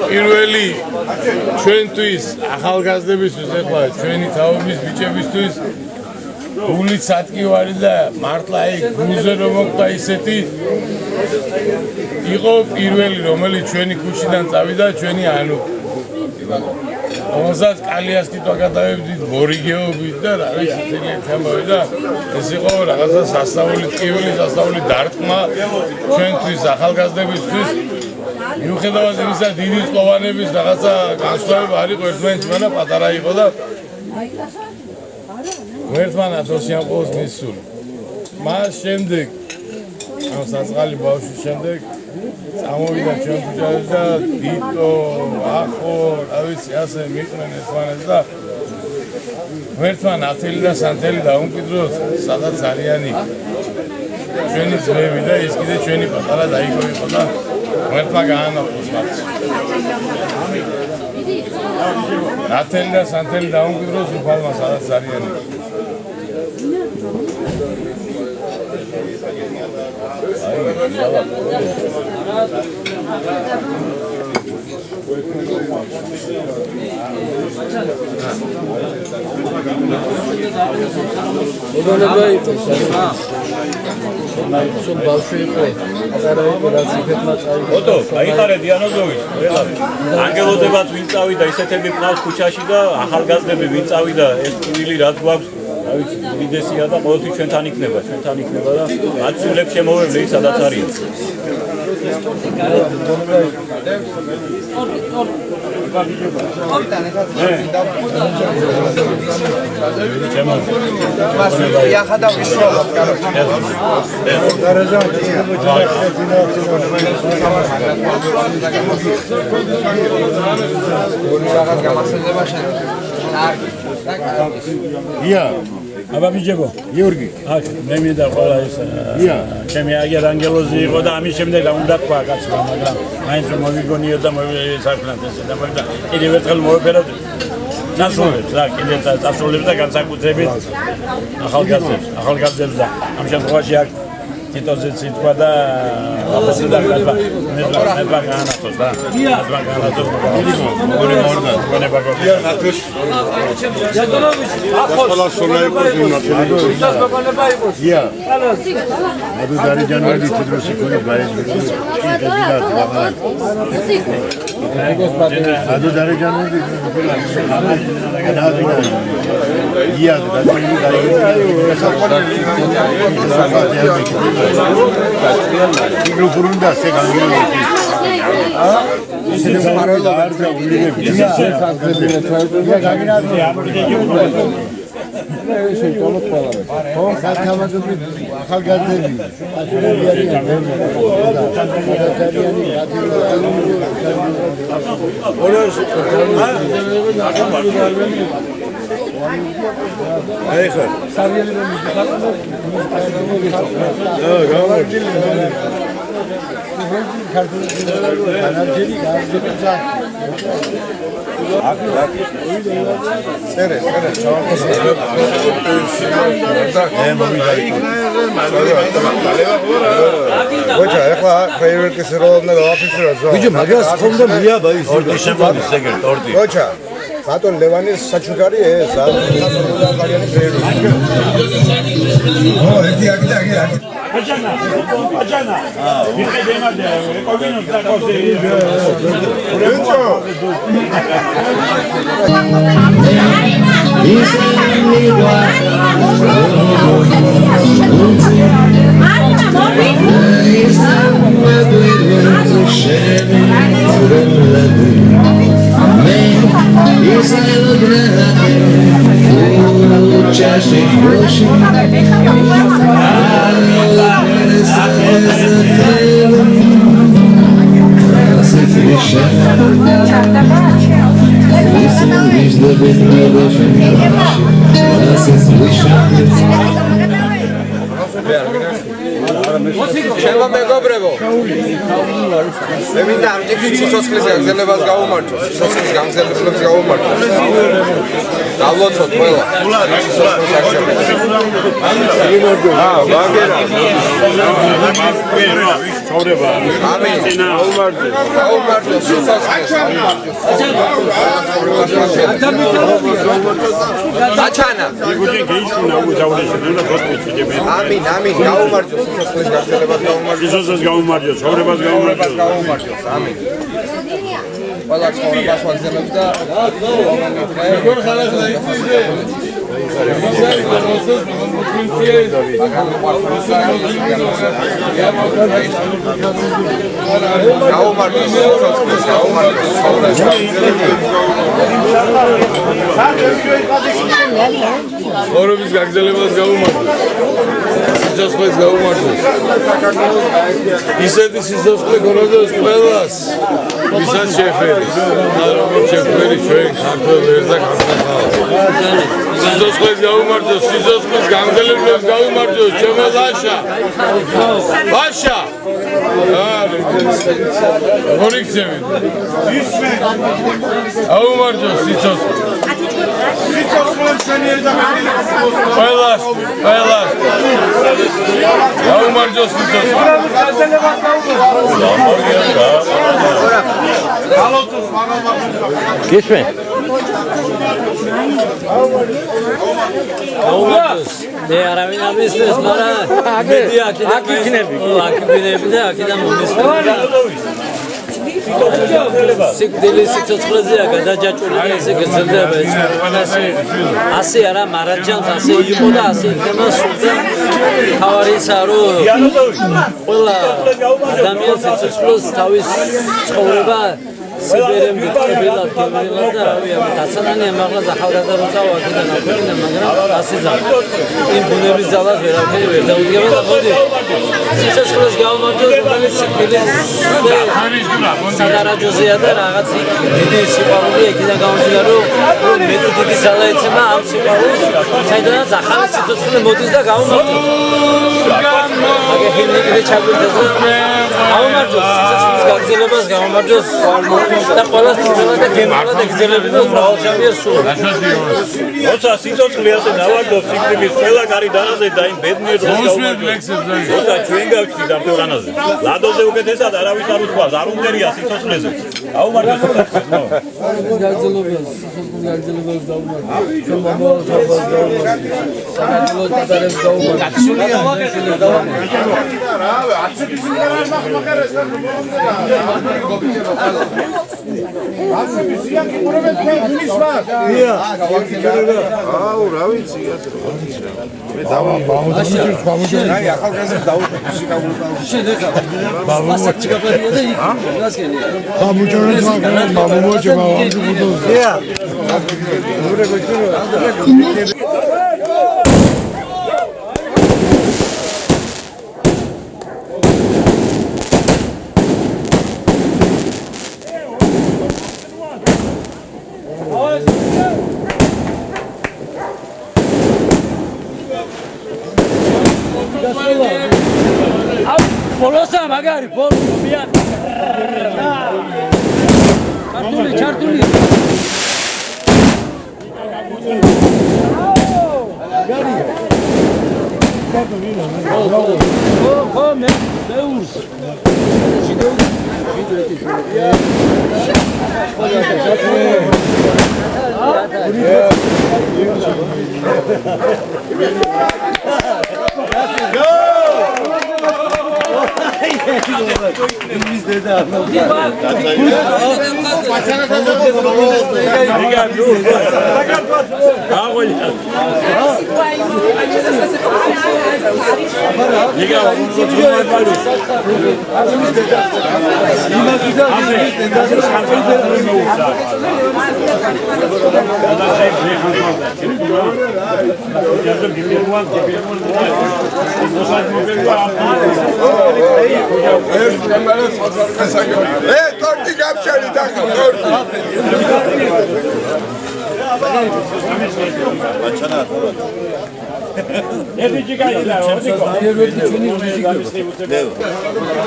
პირველი ჩვენთვის ახალგაზრდებისთვის ეხლა ჩვენი თაობის ბიჭებისთვის გულით სატკივარი და მართლა აი გულზე რომ მოხდა ისეთი იყო პირველი რომელიც ჩვენი ქუჩიდან წავიდა ჩვენი ანუ რომელსაც კალიას კითხვა გადავებდით მორიგეობით და რა ვიცი თელეთ ამბავი და ეს იყო რაღაცა სასწაული ტკივილი სასწაული დარტყმა ჩვენთვის ახალგაზრდებისთვის მიუხედავად იმისა დიდი წყოვანების რაღაცა განსხვავება არ იყო ერთმანეთს მაგრამ პატარა იყო და ერთმანეთს ოსიანყოს მისული მას შემდეგ ამ საწყალი ბავშვის შემდეგ წამოვიდა ჩვენ ქუჩაზე და დიტო, ახო, რა ვიცი, ასე მიყვნენ ერთმანეთს და ერთმან ათელი და სანთელი დაუმკვიდროთ, სადაც არიანი ჩვენი ძმები და ის კიდე ჩვენი პატარა დაიგო იყო და ერთმა გაანახოს მათ. ათელი და სანთელი დაუმკვიდროთ უფალმა, სადაც არიანი. ოტო, აიხარე დიანოზოვიჩ, ყველაფერი. ანგელოდებად ვინ წავიდა, ისეთები ყავს ქუჩაში და ახალგაზრდები ვინ წავიდა, ეს ტკივილი რაც გვაქვს რა ვიცი, უდიდესია და ყოველთვის ჩვენთან იქნება და აცულებს შემოვევლე სადაც არის. აბა მიჯებო გიორგი აქ მე მინდა ყველა ეს ჩემი აგერ ანგელოზი იყო და ამის შემდეგ რა უნდა თქვა კაცმა მაგრამ მაინც რომ მოვიგონიო და მოვისარფლანთ ესე და მოიდა კიდევ ერთხელ მოვეფერავთ წასულებს რა კიდევ წასულებს და განსაკუთრებით ახალგაზრდებს და ამ შემთხვევაში აქ თითოზე სიტყვა და აფასი და გაება მე განაცხოს და მე განაცხოს მოგონი მორდა გონება გოგია ნატუშ ჯადონოვიჩი ახლა სოლაიკოს ნატელი ის გოგონება იყოს ია ადუ დარი ჯანვარი თითროსი ქონი გაიზრდა ადუ დარი ჯანვარი ია მიკროფონი და სეგანგი ისინი მაროლა არ დაულიები აი ხარ. Bocha, ეხლა ფეიერვერკის რო უნდა გავაფიქსიროთ ზო. ბიჭო, მაგას ხომ და მიაბა ის. ორდი შემოდის ეგრე, ორდი. Bocha, ბატონ ლევანის საჩუქარი ეს ძალიან ფეიერვერკი. Შემო მეგობრებო. მე მინდა ამ ტიპის სიცოცხლის გაგზელებას გავუმართო. სიცოცხლის გაგზელებას გავუმართო. დავლოცოთ ყველა. ვაგერა. ამინ. გავუმართო სიცოცხლის. დაჩანა. ამინ, ამინ, გავუმართო სიცოცხლის გაგზელებას გავუმართო. სიცოცხლის გაუმარჯოს, ცხოვრებას გაუმარჯოს. ამინ. ყველა ცხოვრებას ვაგზელებთ და ცხოვრების გაგრძელებას გავუმართოთ. სიცოცხლეს გავუმართოთ. ისეთი სიცოცხლე გქონდეს ყველას, ვისაც შეეფერეს. და როგორც შეეფერი ჩვენ ქართველ ერს და ქართველ ხალხს. სიცოცხლეს გავუმართოთ, სიცოცხლის გაგრძელებას გავუმართოთ, ჩემო ლაშა. ლაშა. გორიქცემი. აუმართოთ სიცოცხლეს. ყველას, ყველას. გაუმარჯოს სიცოცხლე. გისმენ? გაუმარჯოს. მე არავინ ამისმენს, მაგრამ მეტი აქიდანები და აქედან მომისმენს. სიკვდილი სიცოცხლეზეა გადაჯაჭვული და ესე გრძელდება ეს ასე არა მარაჯანს ასე იყო და ასე იქნება სულ და თავარისა რომ ყველა ადამიანს სიცოცხლეს თავის ცხოვრება სიბერემდე ტკბილად გემრიელად და რავი ამ დასანანია მაღლა ახალგაზრდა რო წავა აქედან აფრინდა მაგრამ ასე ზა იმ ბუნების ძალას ვერავითარი ვერ დაუდგება და მოდი სიცოცხლეს გავმარჯვოთ რომელიც სიბერემდე სადარაჯოზეა და რაღაც დიდი სიყვარული იქიდან გამომდინარე რომ მეტი დიდი ძალა ეცემა ამ სიყვარულს საიდანაც ახალი სიცოცხლე მოდის და გავმარჯვოთ აგე ჰიმნიკი ჩაგვიდეს გავმარჯვოთ სიცოცხლის გაგრძელებას გავმარჯვოთ და ყველა სიტყვა და გემრიელად ეგზელებინოს მრავალშაბიერ სულ. როცა სიცოცხლე ასე ნავარდოს სიკვდილის ყველა კარი დანაზე და იმ ბედნიერ დროს გავუმარჯოს. როცა ჩვენ გავჩნით ამ ქვეყანაზე. ლადოზე უკეთესად არავის არ უთქვას, არ უნდერია სიცოცხლეზე. აუმარჯოს სიცოცხლეს. გაგრძელებას, სიცოცხლის გაგრძელებას დავუმარჯვოთ. ჩვენ მომავალს დავუმარჯვოთ. საქართველოს პატარებს დავუმარჯვოთ. აუ, რა ვიცი, მე დავამბობ. აი, ახალგაზრდა დაუწყო ბოლოსა მაგარი ბოლო მიან ჩარტული ხო მე მეურს torti gamčani, tako, torti.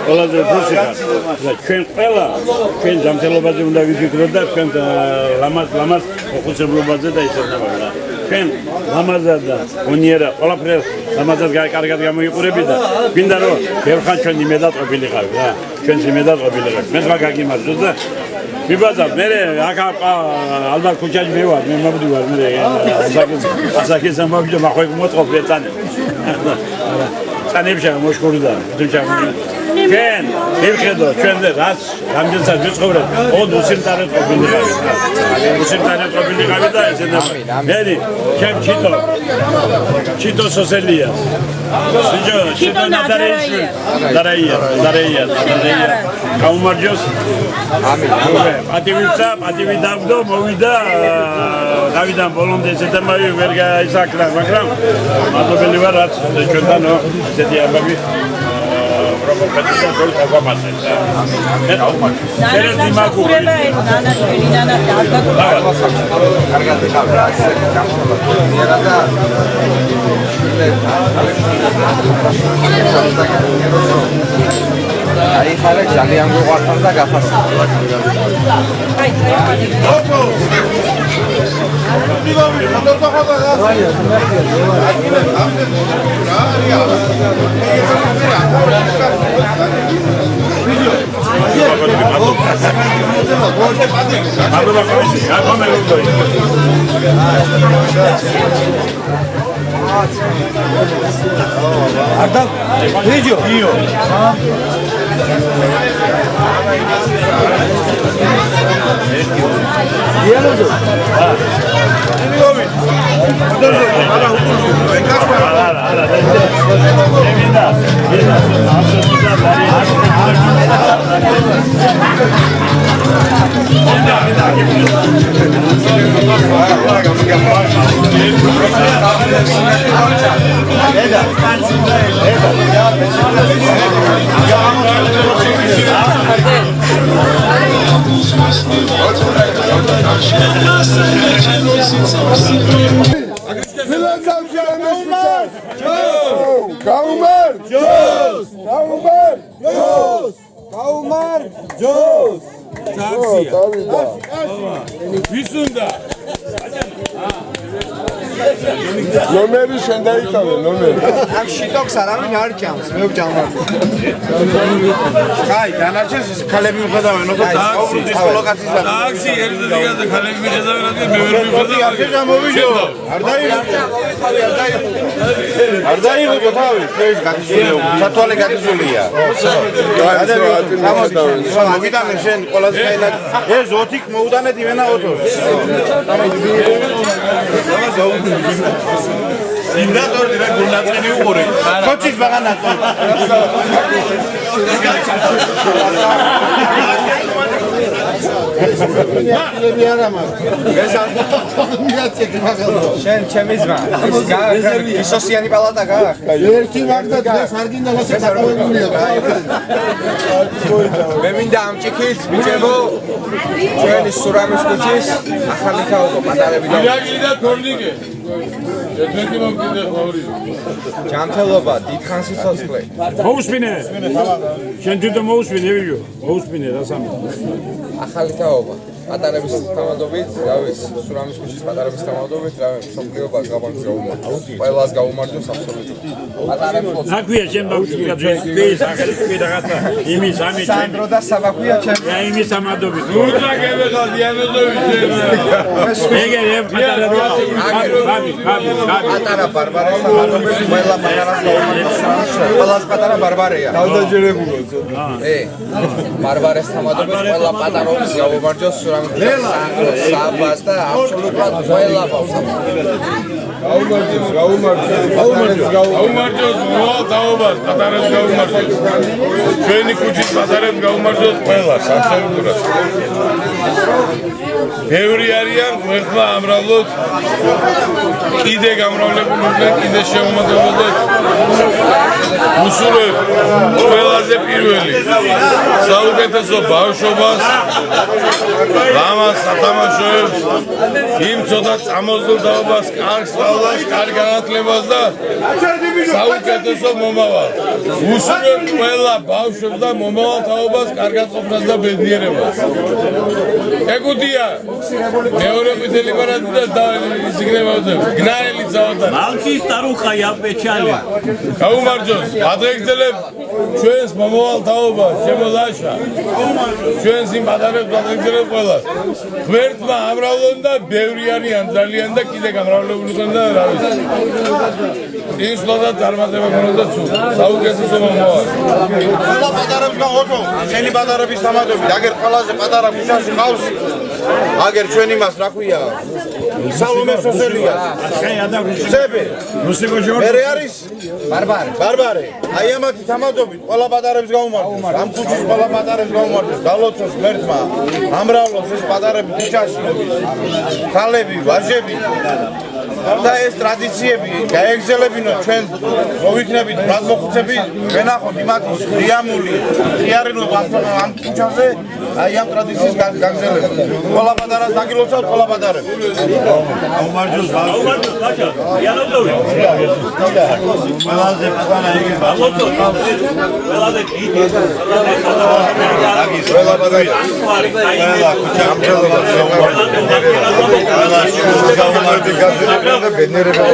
ყველაზე ფურში ხარ და ჩვენ ყველა ჩვენ ჯანმრთელობაზე უნდა ვიფიქროთ და ჩვენ ლამაზ ოხუცებლობაზე და ისეთებია ჩვენ ლამაზად და უნიერა ყველაფერს ლამაზად კარგად გამოიყურები და გინდა რომ ბევრხან ჩვენ იმედად ყოფილიყავი რა ჩვენ იმედად ყოფილიყავი მე სხვა გაგიმარჯოს და მიბაძა მე აქ ალბათ ქუჩაში მე ვარ მე მომდივარ მე ასაკის ამბავი მახვე მოწყობ ეცანე წანებში მოშკურდა თუმცა ჩვენ მივხედო ჩვენ რაც რამდენსაც ვიცხოვრეთ ოღონდ უსიმწარეთ ყოფილიყავი და ესენება მე ჩემ ჩიტო სოსელია ჩიტო დარაია გაუმარჯოს პატივი დავდო მოვიდა დავიდან ბოლომდე ესეთება ვერ გაისაკრა მაგრამ მადლობელი ვარ რაც ჩვენთან ესეთი ამბავი პროფესია გოლ ყოფამასეთ მე სერეზი მაგური ნანა კარგად ხარ აი ხარ ძალიან გვყვართან და გაფასებ Arda, video. ნომერი შენდაიტოვე ნომერი ამ შიტოქს არავინ არ ჭამს მე ვჭამარ კაი დანარჩენს ქალები მიხედავენ ოკო ტაქსი ერთად ქალები მიხედავენ რადგან მე ვერ მიხედავ არ გამოვიჯო არ დაიღო თავი ეს გაგიჟულია სათვალე გაგიჟულია მოგიტანე შენ ყველაზე კაინად ეს ოთიკ მოუდანეთ იმენა ოთოს Indador direct gulnatseni uqore. Kochis baganato. შენ ჩემი ზმა ისოსიანი პალატა გაახლა ერთი მაგდა დღეს არ გინდა ლასე საკავებულია მე მინდა ამჭიქით ბიჭებო ჩვენი სურამის ქუჩის ახალი თაობა პატარები და და თორნიკე ერთ-ერთი მომკიდე ხვავრი. ჯანმრთელობა, დიდხანს სიცოცხლე. მოუსმინე. შენ თვითონ მოუსმინე, ვიო. მოუსმინე რა სამი. ახალი თაობა. პატარების თანამდებობით, რა ვიცი, სურამის ქუჩის პატარების თანამდებობით, რა ვიცი, სოფლიობას გავამართლებს. ყველას გაუმართლებს აბსოლუტურად. პატარებს აქვია შენ ბავშვი გაძვრის ახალი თქვი რაღაცა. იმის ამის სანდრო და საბაქვია ჩემ. რა იმის ამადობით. უძრაგები ხალიანოდები შენ. ეგერე პატარა ბარბარეს თანამდებობით, ყველა პატარას გაუმართლებს. ყველას პატარა ბარბარეა. თავდაჯერებულო. ბარბარეს თანამდებობით, ყველა პატარობს გაუმართლებს. საბას და აბსოლუტურად ყველა ბავშვს. გაუმარჯოს მოვალ თაობას, პატარებს გაუმარჯოს. ჩვენი ქუჩის პატარებს გაუმარჯოს ყველა, აბსოლუტურად. ბევრი არიან ღმერთმა ამრავლოს, კიდე გამრავლებულობდნენ, კიდე შეუმოდებოდეთ. უსურვებ ყველაზე პირველი საუკეთესო ბავშვობას, ლამას სათამაშოებს, იმ ცოტა წამოზრდილ თაობას, კარგ სწავლას, კარგ განათლებას და საუკეთესო მომავალს. უსურვებ ყველა ბავშვებს და მომავალ თაობას, კარგად ყოფნას და ბედნიერებას. ეკუთია მეორე ყვითელი პარადი და ისიგნებავდებ. გნაელი ძალთან. მალჩის ტარუხაია პეჩალი. გაუმარჯოს, ადრეგზელებ ჩვენს მომავალ თაობას, შემოდაშა. ჩვენს იმ პატარებს ადრეგზელებ ყველას. ღმერთმა ამრავლონ და ბევრი არიან ძალიან და კიდე გამრავლებულიყენ და რა ვიცი. ის ლოდა წარმატება გქონოდა თუ საუკეთესო მომავალი. ყველა პატარებს გაოწო, შენი პატარების თამადები, აგერ ყველაზე პატარა ქუჩაში ყავს. აგერ ჩვენ იმას რა ქვია? სალომე სოსელიას. ზები. მერე არის ბარბარე. აი ამათი თამადობით ყველა პატარებს გაუმართლებს. ამ ქუჩის ყველა პატარებს გაუმართლებს. დალოცოს ღმერთმა. ამრავლოს ეს პატარები ქუჩაში. ქალები, ვაჟები. და ეს ტრადიციები გაეგზელებინოთ ჩვენ მოვიქნებით ბრალმოხუცები ვენახოთ იმათი ღიამული ღიარებულობა ამ ქუჩაზე აი ამ ტრადიციის გაგზელება ყველა პატარას დაგილოცავთ ყველა პატარებს აუმარჯოს ბაშა იანობდოვი ყველაზე პატარა იგება ყველაზე დიდი ყველა პატარა ყველა ქუჩა ამჯერადობა ყველა და ბედნიერება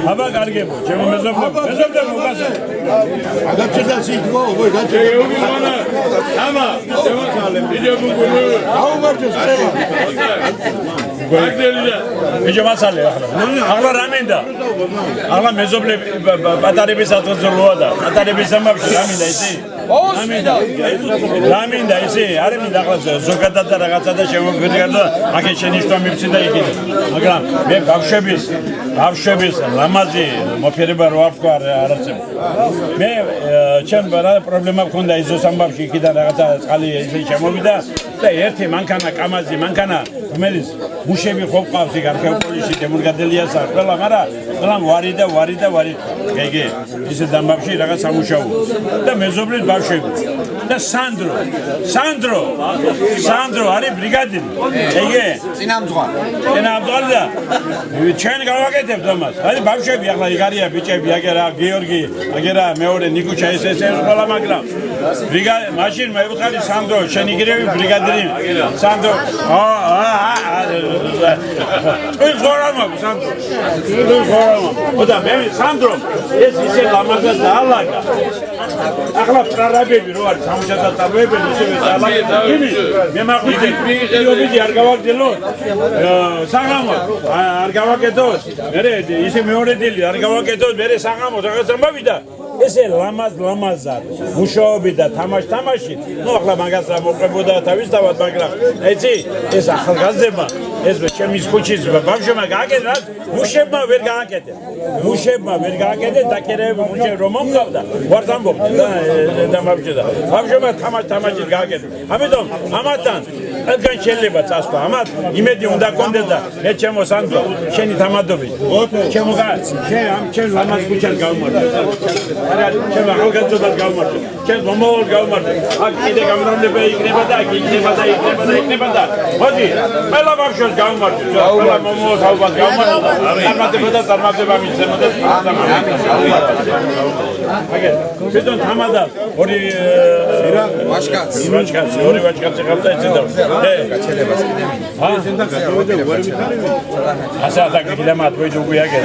აბა კარგებო, ჩემო მეზობლებო, უკაზე. აგაჩედა სიტყვა, ობე გაჩედა. ამა, შემოწალე, ვიდეო გუგული. გაუმარჯოს ხება. გვაგდელია. ვიჯო მასალე ახლა. ახლა რა მინდა? ახლა მეზობლები პატარების ათოძროა და პატარების ამბავში რა მინდა ისი? რა მინდა ისი? არ მინდა ახლა ზოგადად და რაღაცა და შემოგვიდგა და აქ შენიშნა მივცი და იქით. მაგრამ მე ბავშვების ლამაზი მოფერება რო არ ვქვა არაცებ. მე ჩემ რა პრობლემა მქონდა იზოს ამბავში იქიდან რაღაცა წყალი ისე შემოვიდა და ერთი მანქანა კამაზი მანქანა რომელიც მუშები ხო ყავს იქ არქეოპოლისში დემონგადელიასა ყველა მაგრამ ვარი და ეგე ისე დამბავში რაღაც სამუშაო და მეზობლის ბავშვები და სანდრო არის ბრიგადირი ეგე წინამძღვარი და ჩვენ გავაკეთებთ ამას აი ბავშვები ახლა იქ არიან ბიჭები აგერა გიორგი აგერა მეორე ნიკუჩა ეს ყველა მაგრამ ბრიგადი მაშინ მე ვუთხარი სანდრო შენ იგრევი ბრიგადირი სანდრო და მე სანდრო ეს ისე ლამაზად დაალაგა ახლა არაბები რო არის სამუშაო წარმოებენ ისევე ძალაკები მე მახვიდე იობიდი არ გავაგზელოთ საღამო არ გავაკეთოს მე ისე მეორე დილი არ გავაკეთოს მე საღამო რაღაც მომავიდა ესე ლამაზად მუშაობი და თამაში ნუ ახლა მაგას რა მოყებოდა თავისთავად მაგრამ ეცი ეს ახალგაზრდა ეს ჩემის ქუჩის ბავშვმა გააკეთა მუშებმა ვერ გააკეთე დაკერეები მუშე რომ მომყავდა ვარ ამბობ და ბავშვმა თამაში გააკეთა ამიტომ ამათთან რადგან შეიძლება წასვლა ამათ იმედი უნდა გქონდეს და მე ჩემო სანდრო შენი თამადობი ჩემო ჩემ ლამაზ ქუჩას გავმართ ჩემ ახალგაზრდობას გავმართ ჩემ მომავალ გავმართ აქ კიდე გამრავლება იქნება და იქნება და მოდი ყველა ბავშვს გავმართ ყველა მომავალ თაობას გავმართ წარმატება მისცემოდა ბედონ თამადა ორი ვაჟკაცი ხალხა ეცედა გაჩელებას კიდე ასე ატაკი და მათვე ჯუგიაგე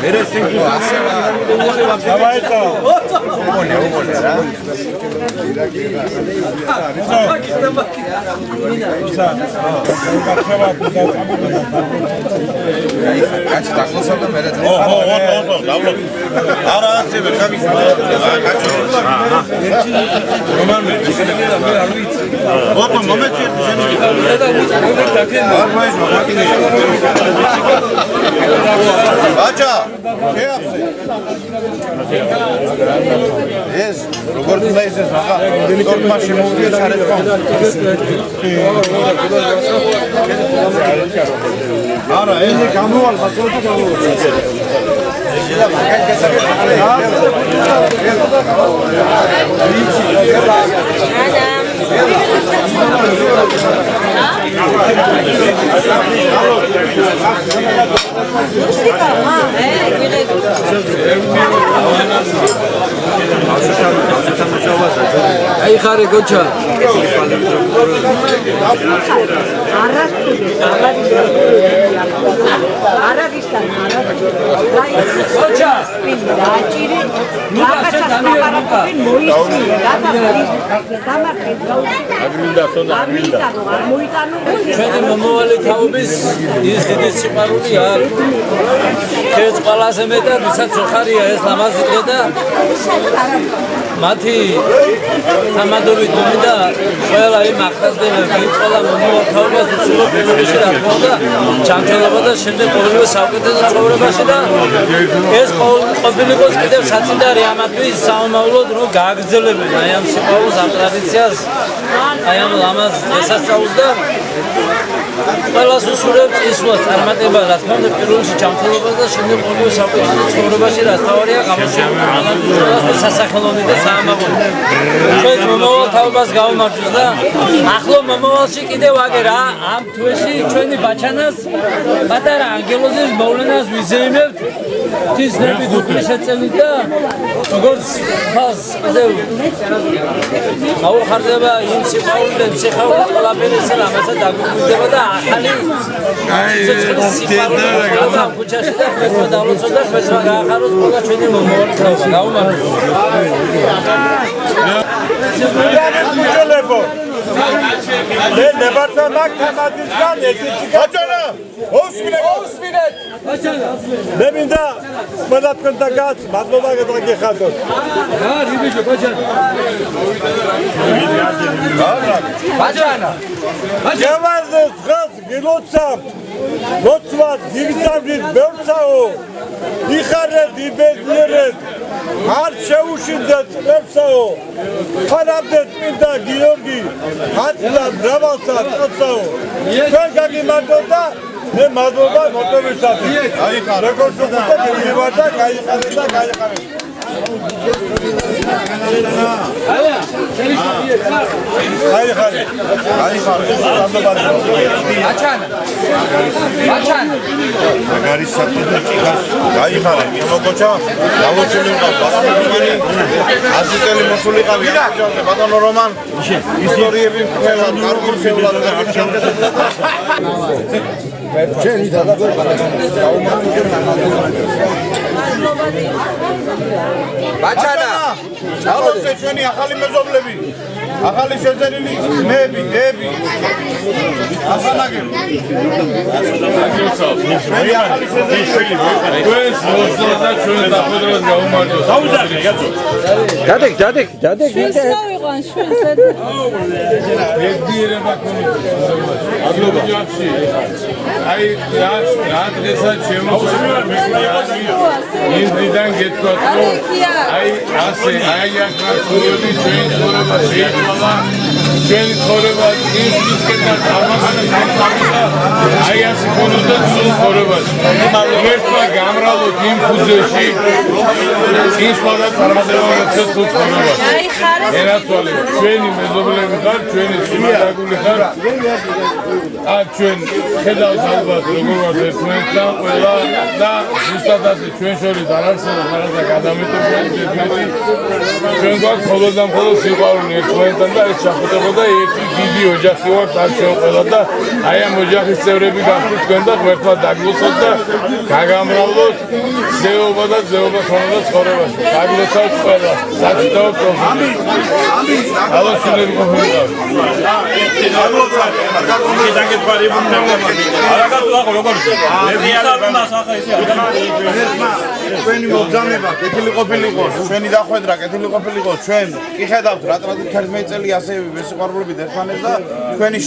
მერე სინგი დავაეცა უმოლე რა კაცი დაგლოსავდა მერე დავლო არა ასევერ რომან ოტო მომეცი ბაჭა შეაფსე ეს როგორ უნდა ისეს ახლა დილიტორმა შემოვიდა სარეთქო არა ეს გამოვალ ბატონო გამოვალ აი ხარე გოჩა ჩვენი მომავალი თაობის ის დიდი სიყვარული აქვს ეს ყველაზე მეტად ვისაც ხარია ეს ლამაზი დღე და მათი თამადობით მომიდა ყველა იმ ახალგაზრდები ყველა მომავალ თაობას უსულო პირობებში რა თქმა უნდა ჩამწელობა და შემდეგ ყოველივე საუკეთესო ცხოვრებაში და ეს ყოფილიყოს კიდევ საწინდარი ამათთვის საომავლოდ რომ გააგრძელებენ აი ამ სიყვარულს ამ ტრადიციას აი ამ ლამაზ დღესასწაულს და ყველას უსურვებს ისვას წარმატება რა თქმა უნდა პირველში ჩამწელობა და შემდეგ ყოველივე საუკეთესო ცხოვრებაში რა თავარია გამოშვება სასახელოვნი და საამაყო ჩვენ მომავალ თაობას გავუმარჯვეთ და ახლო მომავალში კიდევ ვაგე რა ამ თვეში ჩვენი ბაჩანას პატარა ანგელოზის მოვლენას ვიზეიმებთ თისნებით უკრეშეწელით და როგორც ფას კიდევ აუხარდება იმ სიყვარულიდან სიხარულით ყველაფერი ეს რამასაც დაგვიგვირდება და ახალი სიყვარული ამ ქუჩაში და ხესვა დავლოცოთ და ხესვა გაახაროთ ყველა ჩვენი მომავალი თაობა გავუმარჯვეთ Jelebo. Ne varsa mak temadizgan ekici. Açana. Osminet. Açana. Ne binda smadat kontakat madlova gedagi khator. Ha, ribijo açana. Açana. Cevaz khaz gilotsam. Lotsvat gigsavrit bertsao. Ixaret ibedleret. არ შეუშინდეთ წლებსაო ხარამდეთ მინდა გიორგი ხატდა მრავალსა წლებსაო ჩვენ გაგიმარჯვოთ და მე მადლობა მოტოვისათვის აიხარ როგორც უყურეთ მივარ და გაიხარეთ და გაიხარეთ აჩან მაგარი საკუთი ჭიქას გაიხარე მოგოჩა დავოცული ბატონი ასისტელი მოსულიყავი ბატონო რომან ისტორიები ყველა კარგულ შეულად ჩემი და ბაჩანა ალოცე ჩვენი ახალი მეზობლები, ახალი შეძენილი ძმები, დები. ასანაგები. ჩვენს მოსწოდა ჩვენ დახვედრას გაუმარჯოს. დაუძახე, კაცო. დადეკ. შენს გავიყვან შენს ეგდიერება ქონდა. აგლობიებში. აი რა დღესაც შემოგვიყვება იმდრიდან გეტყვათ რომ აი ასე აი ახლა ჩვენ ცხოვრება შეიძლება ჩვენი ცხოვრება ისკეთა წარმოგაჩენა აი ასე ქონოდა სულ ცხოვრებაში ერთმა გამრავლოთ იმ ფუძეში ის ყველა წარმატებაა სულ ცხოვრებაში აი ხარეს ერაცვალე ჩვენი მეზობლები ხარ ჩვენი სიმაგული ხარ ჩვენ ხედავთ ალბათ როგორ ვართ ერთმანეთთან ყველა და ზუსტად ასე ჩვენ შორის არ არსებობს რაღაცა გადამეტებული ჩვენ გვაქვს მხოლოდ და მხოლოდ სიყვარული ერთმანეთთან და ეს ჩახუტება და ერთი დიდი ოჯახი ვართ არ ჩვენ ყველა და აი ამ ოჯახის წევრები გახდით თქვენ და ერთად დაგლოცოთ და გაგამრავლოთ ზეობა და ზეობა ქონოდა ცხოვრებაში დაგლოცოთ ყველა საწითაო პროფილი ალოცინები ყოფილიყავ ჩვენი მოგზაურობა კეთილი ყოფილიყო, ჩვენი დახვედრა კეთილი ყოფილიყო, ჩვენ კი ხედავთ რა 11 წელი ასე სიყვარულებით ერთმანეთს და ჩვენი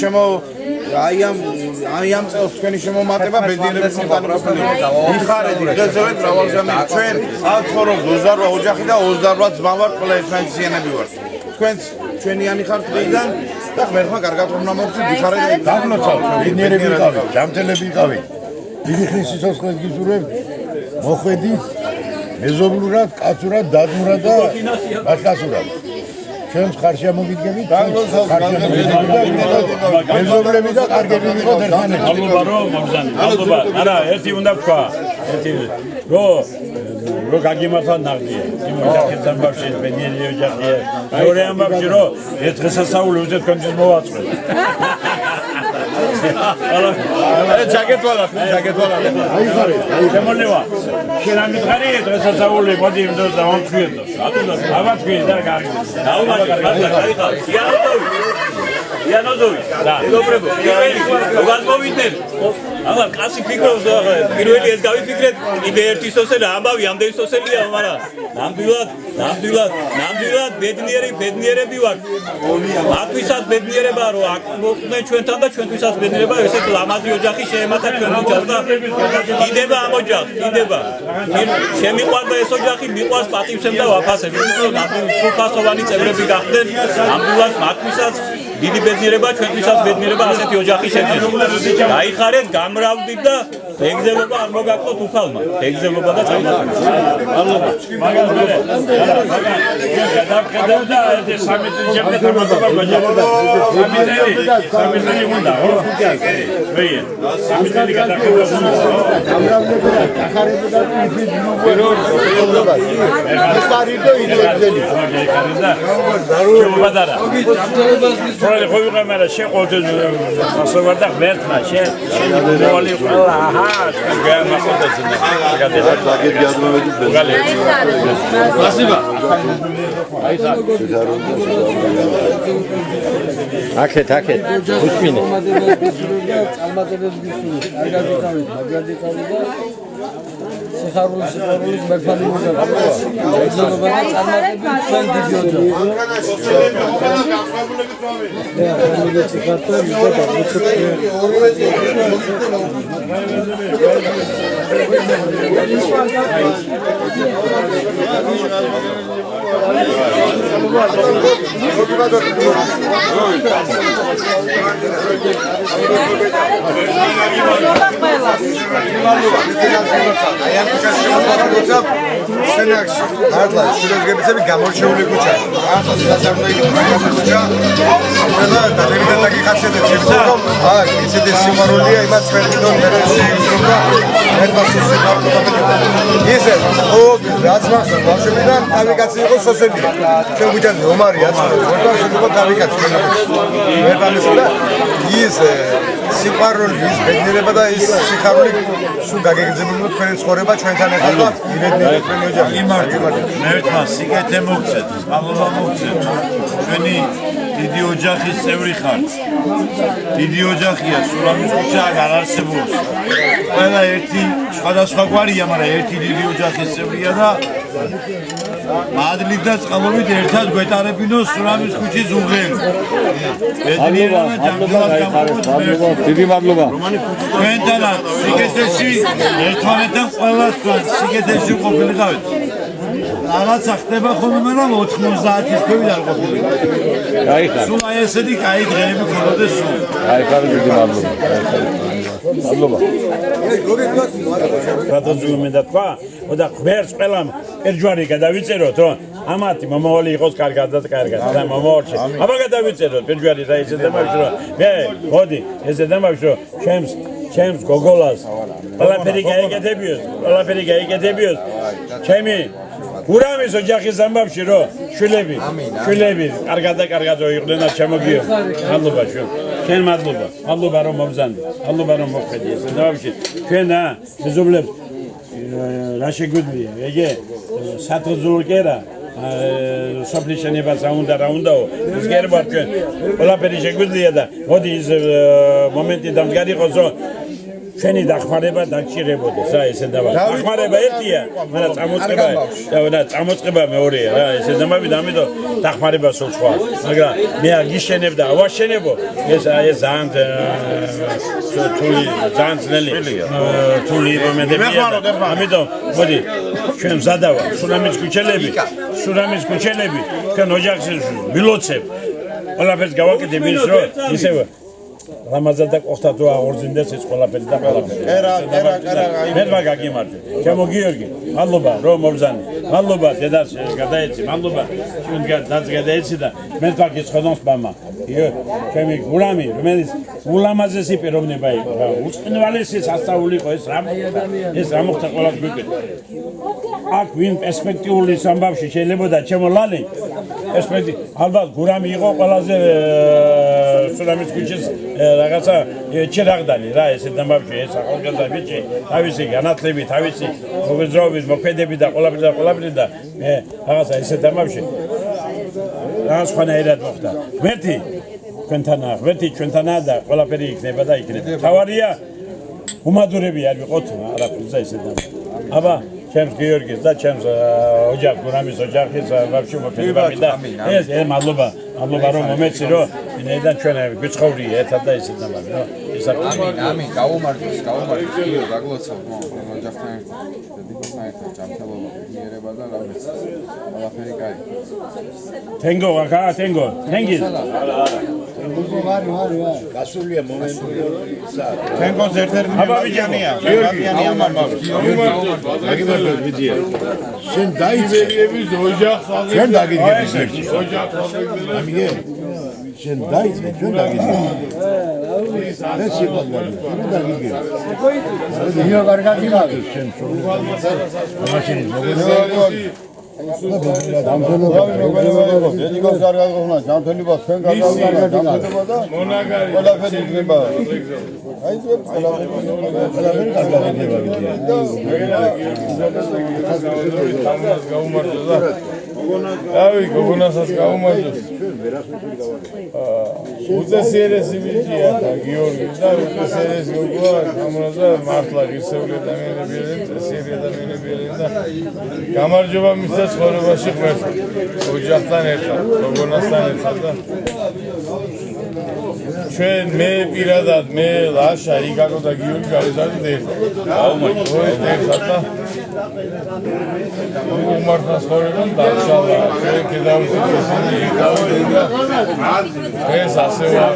აი ამ წელს ჩვენი შემომატება ბედნიერების კომპანიებთან იხარეთ დღესდღეობით მრავალჟამი ჩვენ აქ ცხოვრობთ 28 ოჯახი და 28 ძმა ვართ ყველა ერთმანეთიანები ვართ ჩვენიანი ხართ დღიდან და ღმერთმა კარგად უნდა მოგცეთ იხარეთ დაგლოცავთ ბედნიერები ვიყავით ჯანმრთელები ვიყავით დიდი ხნის სიცოცხლეს გიზურებთ მოხვედით მეზობლურად კაცურად დადმურად და ბაშკაცურად ჩვენს ხარში ამოგიდგებით მეზობლები და კარგები ვიყოთ ერთმანეთს ალბათ რომ მომზანი ალბათ არა ერთი უნდა თქვა ერთი რო გაგიმართვა ნაღდია იმ ოჯახებთან ბავშვი ბედნიერი ოჯახია მეორე ამბავში რომ ეს დღესასწაული უძე თქვენთვის მოვაწყოთ ჯაკეტვალა აი შემოვლევა შენ ამ მითხარი დღესასწაული მოდი იმ დროს დავამშვიდო რატო დავამშვიდე და კარგი იანოზოვი და მეგობრებო როგორ მოვიდნენ აღარ კაცი ფიქრობს პირველი ეს გავიფიქრეთ კიდე ერთი სოსელი ამბავი ამდენი სოსელია მაგრამ ნამდვილად ბედნიერები ვარ მათვისაც ბედნიერება რომ აქ მოხდნენ ჩვენთან და ჩვენთვისაც ბედნიერება ესეთ ლამაზი ოჯახი შეემატა ჩვენ ოჯახს და დიდება ამ ოჯახს დიდება შემიყვარდა ეს ოჯახი მიყვარს პატივცემ და ვაფასებ სრულფასოვანი წევრები გახდნენ ნამდვილად მათვისაც დიდი ბედნიერება ჩვენთვისაც ბედნიერება ასეთი ოჯახი შექმნა გაიხარეთ გამრავლდით და ეგზელობა არ მოგაკლოთ უფალმა ეგზელობა და წარმატება ალბათ გადავხედავ და ეს 3 წელი შემდეგ წარმატება გვაჭირდა 3 წელი უნდა მეი 3 წელი გადავხედავ გამრავლები და ახარები და პროექტი ხოიღა მარა შეყოლთ ასოვა და ღმერთმა შევალი ყველა აჰა გამახოდაძინა გაგები ადმოვედი გალე სპასიბა აქეთ უსმინე სიხარულის მერფანი მოგა ეძულობა და წარმატებით ჩვენ დიდი სენაკში მართლა შვილებისები გამორჩეული ქუჩა ახლა დასაბნელი ქუჩა ყველა დადებიდან დაგიხარშებთ რომ აქ ისეთი სიყვარულია იმას ფერდინონ მერესიუს ისე ოღონდ რაც მახსოვს ბავშვებიდან თავი კაცი იყო სოსებია ჩვენ ქუჩაზე ომარია სიტყვა დავიკაც ვერტამისა და ის სიყვარული ის ბედნიერება და ის სიხარული სულ გაგეგრძელებული თქვენი ცხოვრება ჩვენთან ერთად და იბედნიერება თქვენი ოჯახი იმართო მე ვთქვა სიკეთე მოგცეთ მადლობა მოგცეთ ჩვენი დიდი ოჯახის წევრი ხართ დიდი ოჯახია სურამის ქუჩა არ არსებობს ყველა ერთი სხვადასხვაგვარია მაგრამ ერთი დიდი ოჯახის წევრია და მადლით და წყალობით ერთად გვეტარებინოს სურამის ქუჩის უღელი ბედნიერება და ჯანმრთელად გამოვიდეთ დიდი მადლობა თქვენთანაც სიკეთეში ერთმანეთთან ყველას თქვენ სიკეთეში ყოფილიყავით რაღაცა ხდება ხოლმე მაგრამ 90-ის ქვევით არ ყოფილიყავით სულ აი ესეთი კაი დღეები ქონოდეს სულ აი ხარ დიდი მადლობა მადლობა რატო მე და თქვა და ღმერთს ყველამ ერჯვარი გადავიწეროთ რომ ამათი მომავალი იყოს კარგად და კარგად და მომავალში აბა გადავიწეროთ ერჯვარი და ესე დამაქვს რომ მე მოდი ესე დამაქვს რომ ჩემს გოგოლას ყველაფერი გაიგეთებიოს ჩემი გურამის ოჯახის ამბავში რომ შვილები კარგად და კარგად იყვნენ და შემოგიო მადლობა ჩვენ მადლობა რომ მომზადდი მადლობა რომ მოხდე ესე დავში ჩვენ მეზობლებს რა შეგვიძლია ეგე სათრზულ კერა სოფლიშენებას რა უნდაო ის გერბარ ჩვენ ყველაფერი შეგვიძლია და მოდი ის მომენტი დამდგარიყოს რომ ჩვენი დახმარება დაგჭირებოდეს რა ესე დავა დახმარება ერთია მაგრამ წამოწყება მეორეა რა ესე დამავიდა ამიტომ დახმარება სულ სხვა მაგრამ მე აგიშენებ და ავაშენებო ეს ძალიან ძნელი თული მომენტებია ამიტომ მოდი ჩვენ მზადავა სურამის ქუჩელები თქვენ ოჯახს ვილოცებ ყველაფერს გავაკეთებ ის რომ ისევ რამაზან და ყოხთა თუ აღორძინდეს ეს ყველაფერი და ყველაფერი. მე მაგაგიმართე. ჩემო გიორგი, მადლობა რომ მომზადე. მადლობა დედას გადაეცი, მადლობა ჩვენ გადაეცი და მე თვაგიცხოდოს მამა. იო, ჩემი გურამი, რომელიც ულამაზესი პიროვნება იყო. უწყნვალესი სასწაული იყო ეს რა მოხდა ყველას გვიკვირდა. აქ ვინ პერსპექტიული სამბავში შეიძლება ჩემო ლალი ალბათ გურამი იყო ყველაზე სურამის ქუჩის რაღაცა ჩერაღდანი რა ესე დამავში ეს ახალგაზრდა ბიჭი თავისი განათლებით თავისი მოგზაურობით მოქმედებით და ყველაფერი და მე რაღაცა ესე დამავში რაღაც ხანაერად მოხდა ღმერთი ჩვენთანაა და ყველაფერი იქნება და იქნება თავარია უმადურები არ ვიყოთ არაფერზე ესე დამავში აბა ჩემს გიორგის და ჩემს ოჯახ გურამის ოჯახის ვაფშე მოფერებამი და ეს მადლობა რომ მომეცი რომ ინედან ჩვენ გვიცხოვრია ერთად და ისე დამავი რომ ეს ამინ გაუმართოს გიო გაგლოცავ ოჯახთან ერთად ჯანმრთელობა მიერება და რა ვიცი ყველაფერი კაი თენგის გასულია მომენტი თენგოს ერთ-ერთი მებაღიანია ვიდია შენ დაიწყების ოჯახს შენ დაგიგებს ოჯახს ამიგე შენ დაიწყე შენ დაგიგებს ეს იყო დაგიგებს ნიო კარგად იმავი შენ მაშინ მოგეძებოდი დედიკოს კარგად გოხნა ჯანმრთელობა თქვენ გადავიდა ჯანმრთელობა და მონაგარი ყველაფერი იქნება აი ეს ყველაფერი კარგად იქნება ავი გოგონასაც გაუმართოს უწესიერესი ბიჭია და გიორგი და უწესიერესი გოგოა გამრაზა მართლა ღირსეული ადამიანებია წესიერი ადამიანებია და გამარჯობა მისცა ცხოვრებაში ღმერთს ოჯახთან ერთად გოგონასთან ერთად და ჩვენ მე პირადად მე ლაშა იგაკო და გიორგი გავიზარდით ერთად ერთად და უმართლა ცხოვრებამ დაშალა ჩვენ კიდევ ეს ასე ვარ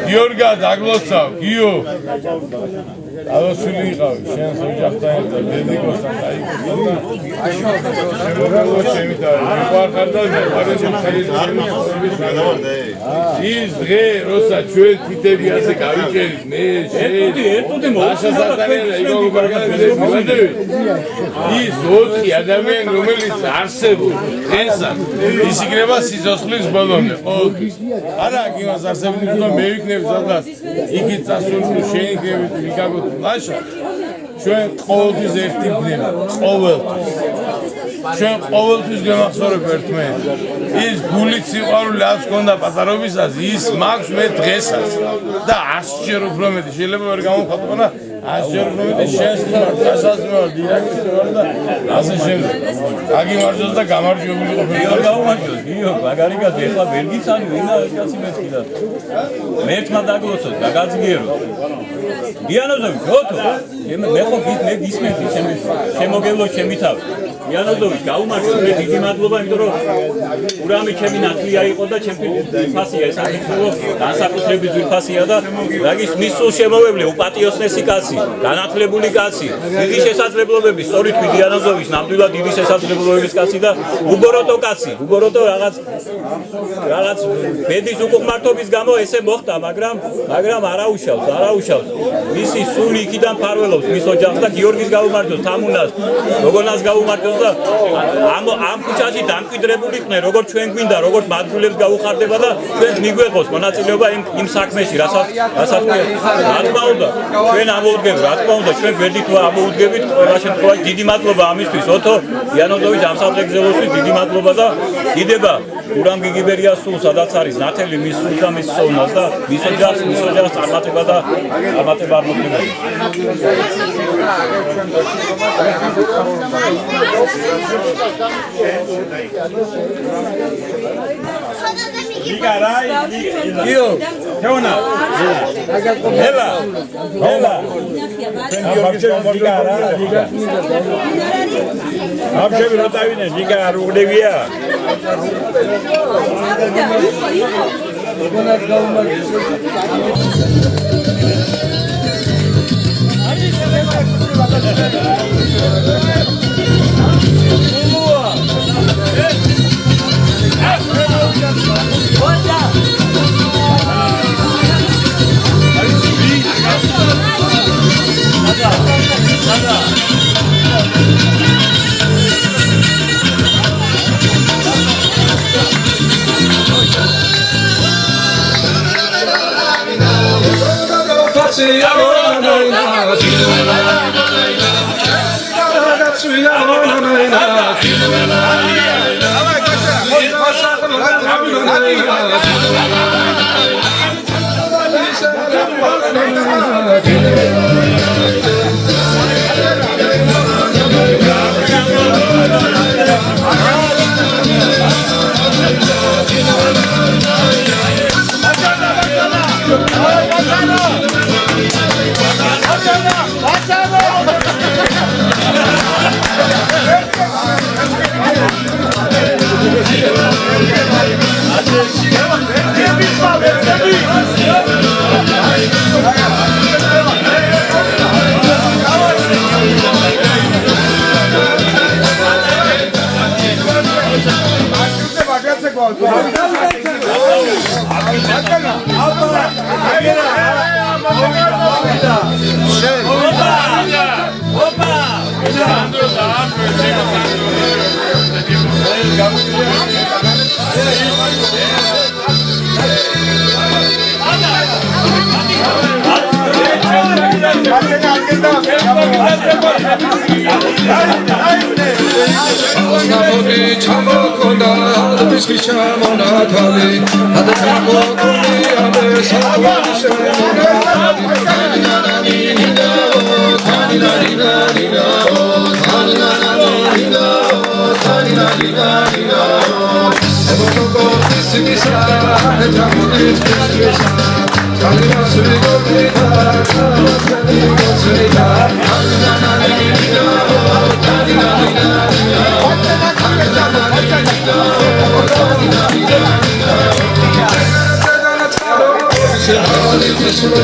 გიორგა დაგლოცავ გიო ალოსული იყავი, შენს ოჯახთან ერთად, დედიკოსთან დაიკუსა ის დღე, როცა ჩვენ თითები ასე გავიჭერით, მე, ის 4 ადამიანი, რომელიც არსებობს დღესაც, ის იქნება სიცოცხლის ბოლომდე, ყოველთვის. არა, აქ იმას არსებობს, რომ მე ვიქნები სადღაც, იქით წასული, შენ იქნები ვიკაგოთ ლაშა. ჩვენ ყოველთვის ერთი გნება, ყოველთვის. ჩვენ ყოველთვის გემახსოვრებ ერთმანეთს. ის გულით სიყვარული რაც ჰქონდა პატარობისას, ის მაქვს მე დღესაც და 100-ჯერ უფრო მეტი. შეიძლება ვერ გამოვხატო და 100-ჯერ უფრო მეტი შენს მართასაც მე ვარ, დირექტორი ვარ და ასე შემდეგ. გაგიმარჯოს და გამარჯვებული ყოფილი. არ გამარჯოს, გიო, მაგარიგად ეხლა ვერ გიცანი, ვინა კაცი მეთქიდა. მე თმა დაგლოცოთ და გაგზიერო. დიანოზოვი, ოთო, მე ხო მე გისმენდი შემოგევლო ჩემი თავი. დიანოზოვი, გაუმარჯოს, მე დიდი მადლობა, იმიტომ რომ ურამი ჩემი ნათლია იყო და ჩემი ძვირფასია, ეს აღიქნო, განსაკუთრებით ძვირფასია და რაგის მის სულ შემოვევლე უპატიოსნესი კაცი, განათლებული კაცი, დიდი შესაძლებლობები, სწორედ დიანოზოვის ნამდვილად დიდი შესაძლებლობების კაცი და უბოროტო კაცი, უბოროტო რაღაც ბედის უკუღმართობის გამო ესე მოხდა, მაგრამ არაუშავს. მისი სული იქიდან ფარველობს მის ოჯახს და გიორგის გაუმარჯოს, თამუნას, როგორნას გაუმარჯოს და ამ ქუჩაში დამკვიდრებული იყვნენ, როგორც ჩვენ გვინდა, როგორც მათგულებს გაუხარდება და ჩვენს მიგვეღოს მონაწილეობა იმ საქმეში, რასაც რა თქმა უნდა, ჩვენ ამოუდგებით, რა თქმა უნდა, ჩვენ გვერდით ამოუდგებით, ყველა შემთხვევაში დიდი მადლობა ამისთვის, ოთო იანოზოვიჩ ამსაბრეგზელოსთვის დიდი მადლობა და დიდება ურამ გიგიბერიას სულ სადაც არის ნათელი მის სულს და მის სოვნას და მის ოჯახს წარმატება და წარმატება არ მოგვიგებია. Gio, Teona, Hela, Abşe bir otavine, Liga Rudevia. This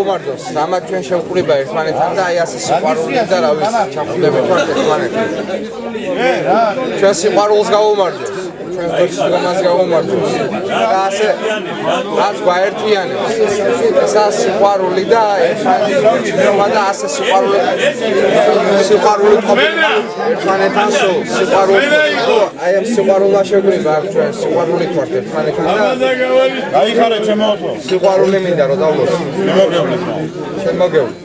გაუმარჯოს. რამაც ჩვენ შევყურება ერთმანეთთან და აი ასე სიყვარული და რა ვიცი, ჩახუდებით ვართ ერთმანეთთან. ჩვენ სიყვარულს გაუმარჯოს. ჩვენ გვერდს გაუმარჯოს. და ასე რაც გვაერთიანებს. ესა სიყვარული და ერთმანეთის და ასე სიყვარული ყოფილი ერთმანეთთან სიყვარული. აი ამ სიყვარულმა შევყურება აქ ჩვენ სიყვარული ვართ ერთმანეთთან და გაიხარე ჩემო ოთო. სიყვარული მინდა რომ დავლოს. შემოგევლეთ. შემოგევლეთ.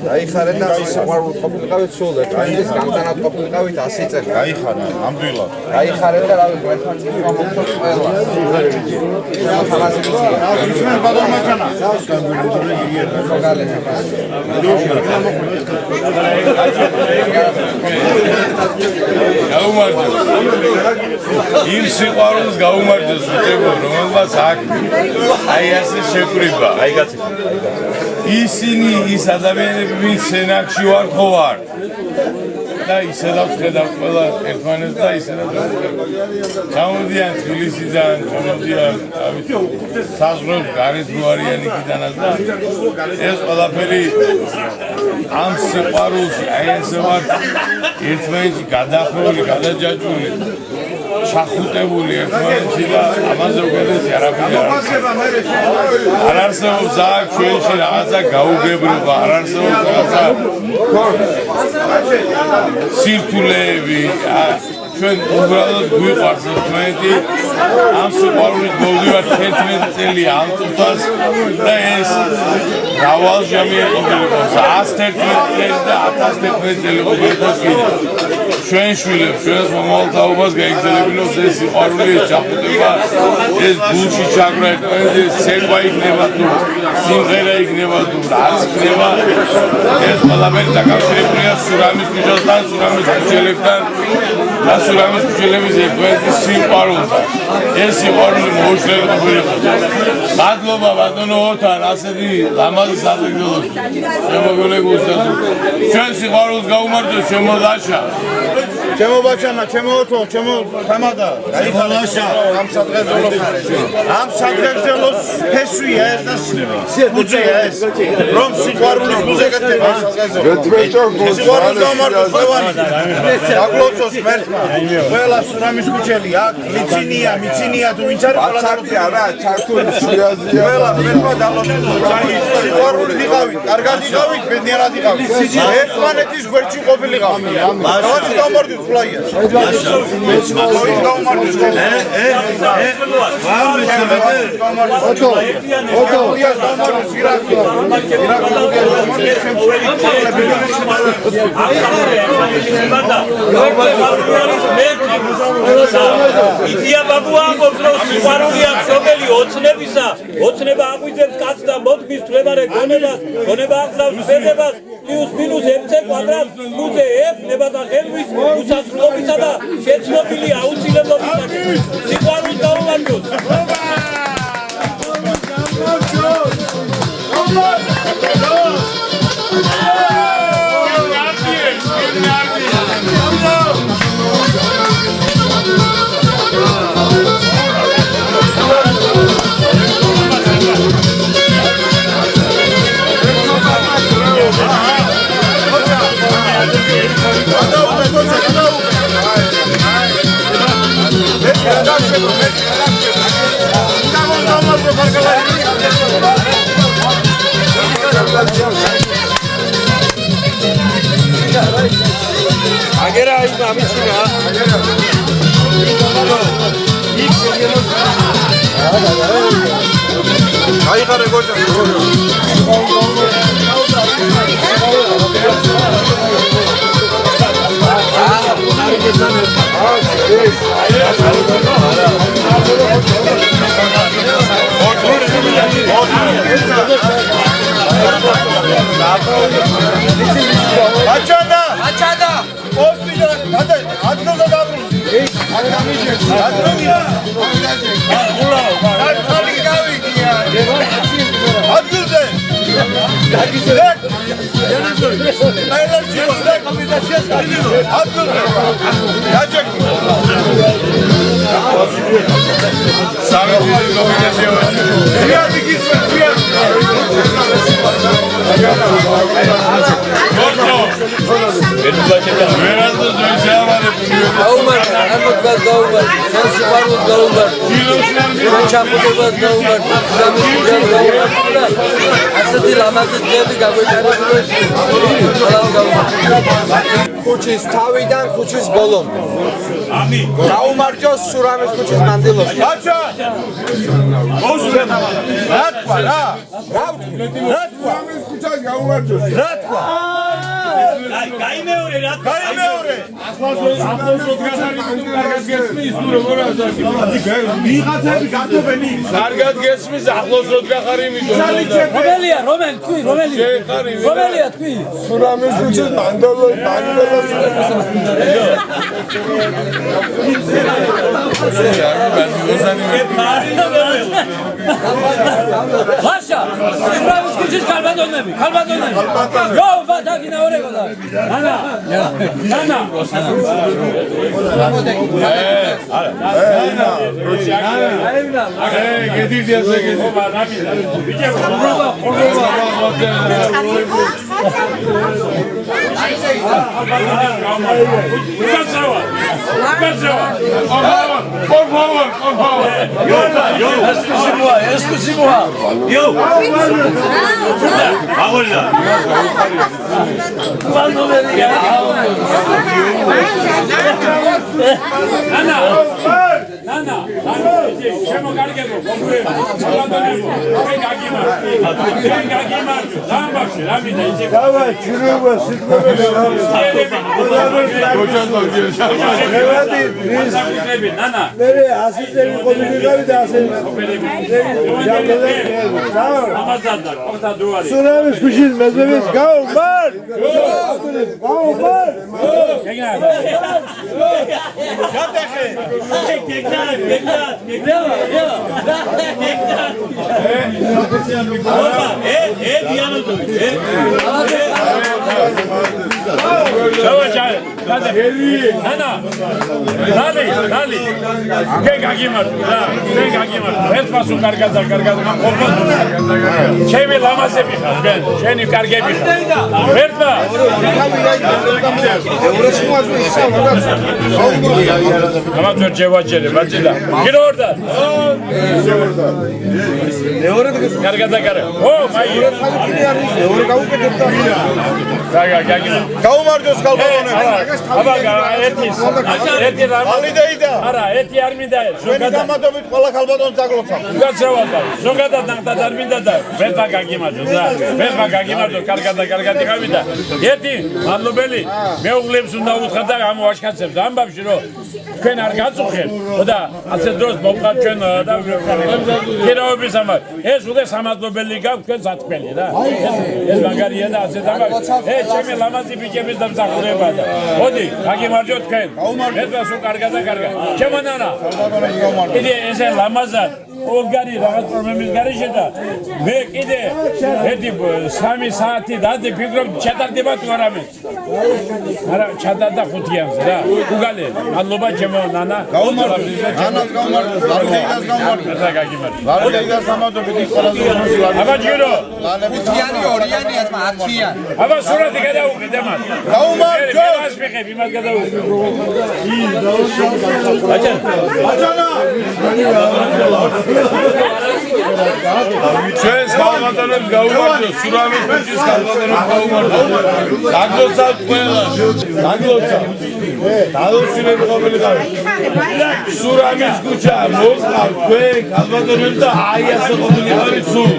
გაიხარე და სიყვარული ყოფილიყავით სულ ერთმანეთის გამტანად ყოფილიყავით 100 წელი. გაიხარე, ნამდვილად. გაიხარე და რა ვიცი ერთმანეთის გამოგწოთ ყველა. ხალხი ისმენ ბადამაჩანა. გაუმარჯოს. იმ სიყვარულს გაუმარჯოს უწევო, რომელმაც აქ აი ასე შეკრიბა. აი კაცი. ისინი ის ადამიანები, ვინც სენაკში ვარ ხო ვარ. და ისედაც ხედავ ყველა ერთმანეთს და ისედაც ჩამოდიან თბილისიდან, ჩამოდიან საზღვრებს გარეთ რო არიან იქიდანაც და ეს ყველაფერი ამ სიყვარულში აი ესე ვარ ერთმანეთში გადახრული, გადაჯაჭვული, ჩახუტებული ერთმანეთში და ამაზე უკეთესი არაფერი არ არსებობს აქ ჩვენში რაღაცა გაუგებრობა, არ არსებობს რაღაცა სირთულეები, ჩვენ უბრალოდ გვიყვარს ერთმანეთი, ამ სიყვარულით მოვდივართ 11 წელი ამ წუთას და ეს მრავალჟამია ყოფილიყოს, 111 წელი და 1011 წელი ყოფილიყოს კიდე. ჩვენ შვილებს, ჩვენს მომავალ თაობას გაიგრძელებინოს ეს სიყვარული, ეს ჩახუტება, ეს გულში ჩაგვრა ერთმანეთის, ეს ცეკვა იქნება თუ სიმღერა იქნება თუ რაც იქნება, ეს ყველაფერი დაკავშირებულია სურამის ქუჩასთან, სურამის ქუჩელებთან და სურამის ქუჩელების ერთმანეთის სიყვარულთან. ეს სიყვარული მოუშველი ყოფილიყოს. მადლობა ბატონო ოთარ, ასეთი ლამაზი საზრდოობს. შემოგევლე გულსა. ჩვენ სიყვარულს გაუმარჯოს, ჩემო დაშა. ჩემო ბაჩანა, ჩემო ოთო, ჩემო თამადა. გაიხალაშა ამ სადღეგრძელოს. ამ სადღეგრძელოს ფესვია ეს და უწეა ეს. რომ სიყვარულის მუზიკათება სადღეგრძელოს. სიყვარულს გაუმარჯოს ხვევანი. დაგლოცოს მერტმა. ყველა სურამის ქუჩელი აქ მიცინია, მიცინია თუ ვინც არის ყველა ჩარტია რა, ჩარტული სიაზია. ყველა მერტმა დაგლოცოს. სიყვარული ვიყავით, კარგად იყავით, ბედნიერად იყავით. ერთმანეთის გვერდში ყოფილიყავით. დავადის გამარჯვეთ ფლაიას. იდეა ბაბუა ამბობს რომ სიყვარული აქვს სოფელი ოცნებისა, ოცნება აღვიძებს კაცს და მოდგმის თვლებარე გონებას, გონება აღწევს ფერდებას, +- MC კვადრატს, +-ზე F ნება ხელვის უსასრულობისა და შეცნობილი აუცილებლობისაკენ. სიყვარულს გაუმარჯოს. აგერა ის ამიჩინა გაიხარე გოჯა აჩანა აჩანა ოსტიჯა ადროზე დაბრუნ ადროზე ადროზე გავიგია ადგილზე დაგისერე აერჩი და კომიტაციას ადგილზე დაჭექი სამი კომიტაცია ვაჭრე. რეალიკის რეალ ქუჩის თავიდან ქუჩის ბოლომდე. გაუმარჯოს სურამის ქუჩის მანდილოსი. აჩა! რა თქვა რა? რა თქვა? ქუჩას გაუმარჯოს. რა თქვა? გაიმეორე რა თქვა? გაიმეორე. ვიღაცები გატობენი. კარგად გესმის ახლოს რო დგახარი მიდო. რომელია რომელი თქვი რომელია თქვი სურამის ქუჩის მანდილოსი. ვაშა სურამის ქუჩის ქალბატონები გო ბათაგინა ორეგოდა ანა სურამის ქუჩის მეზობელს გაუმარ! ჩემი ლამაზები ხარ, შენი კარგები ხარ. ვერტმა. გამარჯვე ჯევაჯერე, ბაჭილა. გირორდა. კარგად აკარა. ო, მაი. გაუმარჯოს ქალბატონებს. აბა, ერთი ალიდეიდა. არა, ერთი არ მინდა. ჩვენი დამატებით ყველა ქალბატონს დაგლოცავ. გაცრავდა. ზოგადად არ მინდა და ვერთა გაგიმარჯოს რა. ვერთა გაგიმარჯოს, კარგად იყავით და ერთი მადლობელი მეუღლებს უნდა უთხრა და ამოაშკაცებს ამბავში რომ თქვენ არ გაწუხებთ და ასე დროს მოვყავთ ჩვენ და ქირაობის ამბავ. ეს უკვე სამადლობელი გაქვთ თქვენ სათქმელი რა. ეს მაგარია და ასე დამბავ. ჩემი ლამაზი ბიჭების დამსახურება და მოდი გაგიმარჯოთ თქვენ. ვერთა სულ კარგად. ჩემო ნანა. კიდე ესე ლამაზად ორგარი რაღაც პრობლემის გარეშე და მე კიდე ერთი 3 საათი დადი ფიქრობ ჩატარდება თუ არა მე. არა ჩატარდა 5-იანზე რა. უგალე მადლობა ჩემო ნანა. გაუმარჯოს. ლალიდეიდას გაუმარჯოს. და გაგიმარჯოს. ლალიდეიდას სამადობით ის ყველაზე უხუცი ლალიდეიდა. აბა ჯირო. 5-იანი 2-იანი ათმა 10-იანი. აბა სურათი გადაუყიდე მან. გაუმარჯოს. მას მიყები იმას გადაუყიდე. ჩვენს ქალბატონებს გაუმარჯოს, სურამის ქუჩის ქალბატონებს გაუმარჯოს. დაგლოცავთ ყველა. დაგლოცავთ. დადოსილები ყოფილიყავით. სურამის ქუჩა მოყავთ თქვენ ქალბატონებს და აი ასე ყოფილიყავით სულ.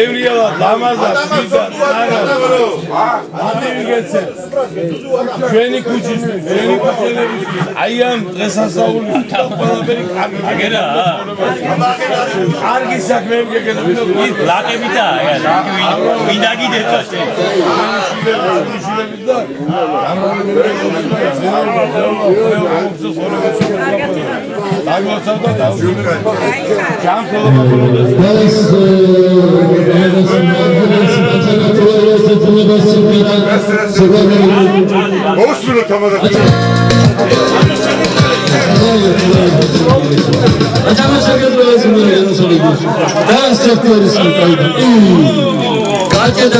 ევრიალად, ლამაზად, სიზად, ნარად. მოგეცეთ. ჩვენი ქუჩისთვის, ჩვენი ქუჩისთვის. აი ამ დღესასწაულის ყველაფერი კარგი. აგერა. კარგი საქმე გეკეთებინო. ლაკებითა, ვინ აგიდეთ ასე. Grazie.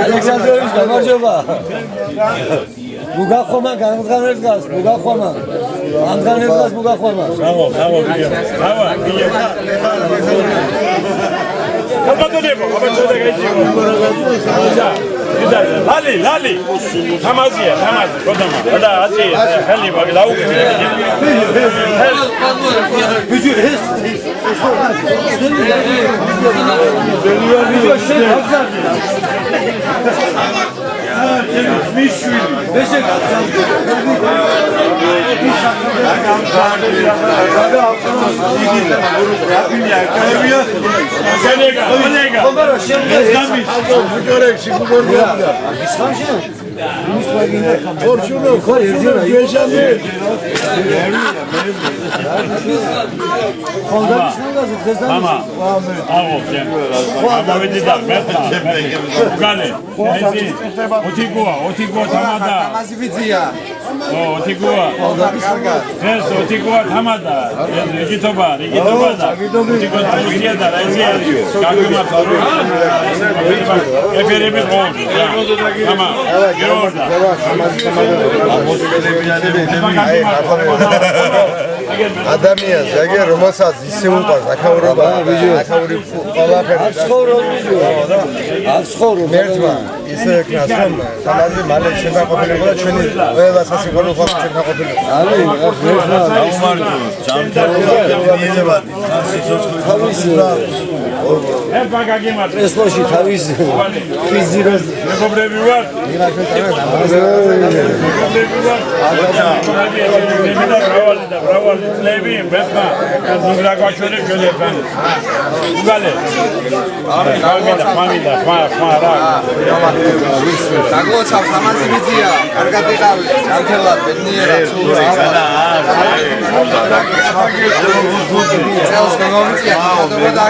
ალექსანდროვიჩ გამარჯობა. მუგახომა გამგანებს გას, მუგახომა. ამგანებს გას მუგახომა. Bravo, Guillermo. Bravo, Guillermo. Lali. Tamazia. Kodama. Ada azi. Heli bak lavuk. ადამიანს ზეგე რომელსაც ისე უყვარს აქაურობა აქაური ყველაფერი მერტმა ისე ეკნას რომ თამაზი მალე შეიძლება ყოფილიყო და ჩვენი ყველა სასიყვარულო ხალხი შეიძლება ყოფილიყო დაუმარჯოს ჯანმრთელობები ესლოში თავის ფიზიკას მეგობრები ვარ ბრავალი წლები მერტმა გაგაჩვენე ჩვენ ერთად უგალე მამიდა რა დაგლოცავ თამაზი ვიზია კარგად იყავი ჯანმრთელად ბედნიერად წელს გაგავიწია ხალხობა და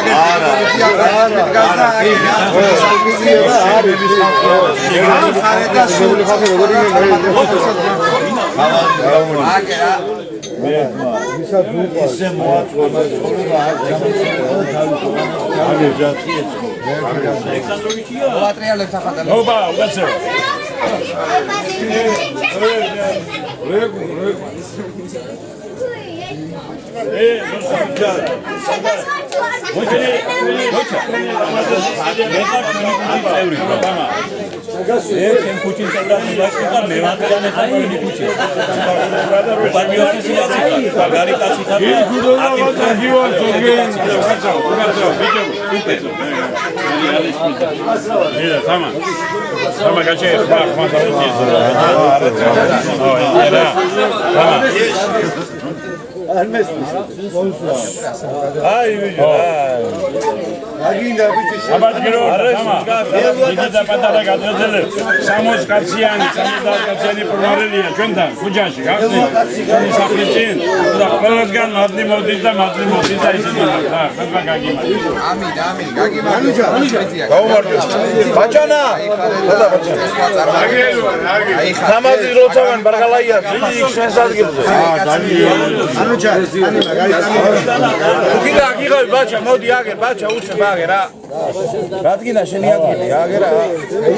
რადგინა შენი ადგილი აგერა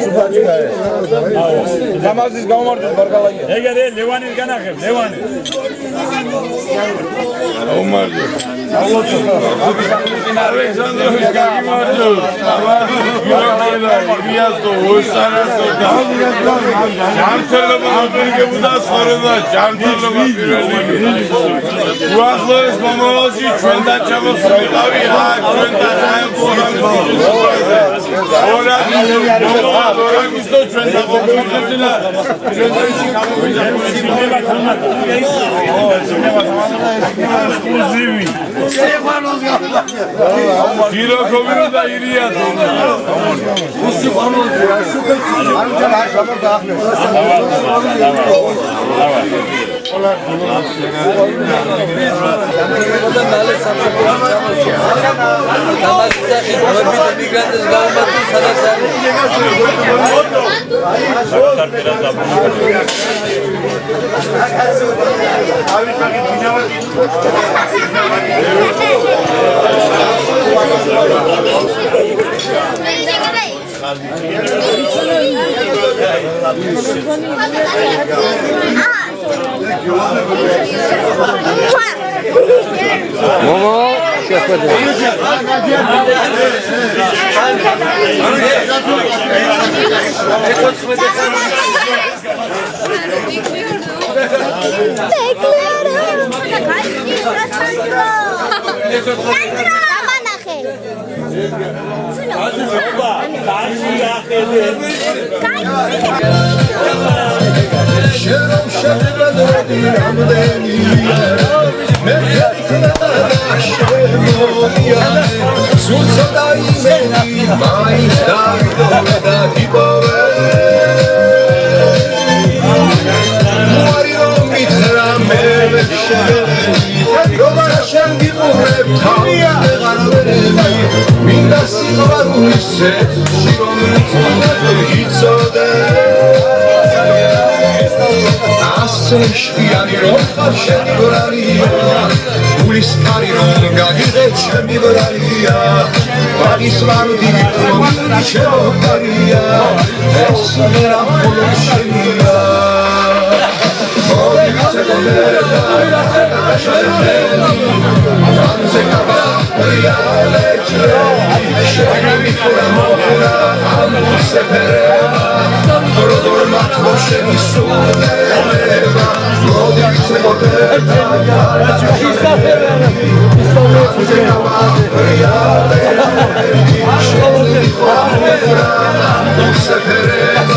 სუფაჭია გამაზის გამომარჯოს ბარგალაია ეგერე ლევანის განახებ ლევანი გაუმარჯოს ალექსანდროვის გამარჯოს გიასტო ოსარასო ჯანმრთელობა გაგებუდა ცხოვრება ჯანმრთელობა პირველი უახლოეს მომავალში ჩვენ დაჩამოს ვიყავი რა ჩვენ და რა Sepereva,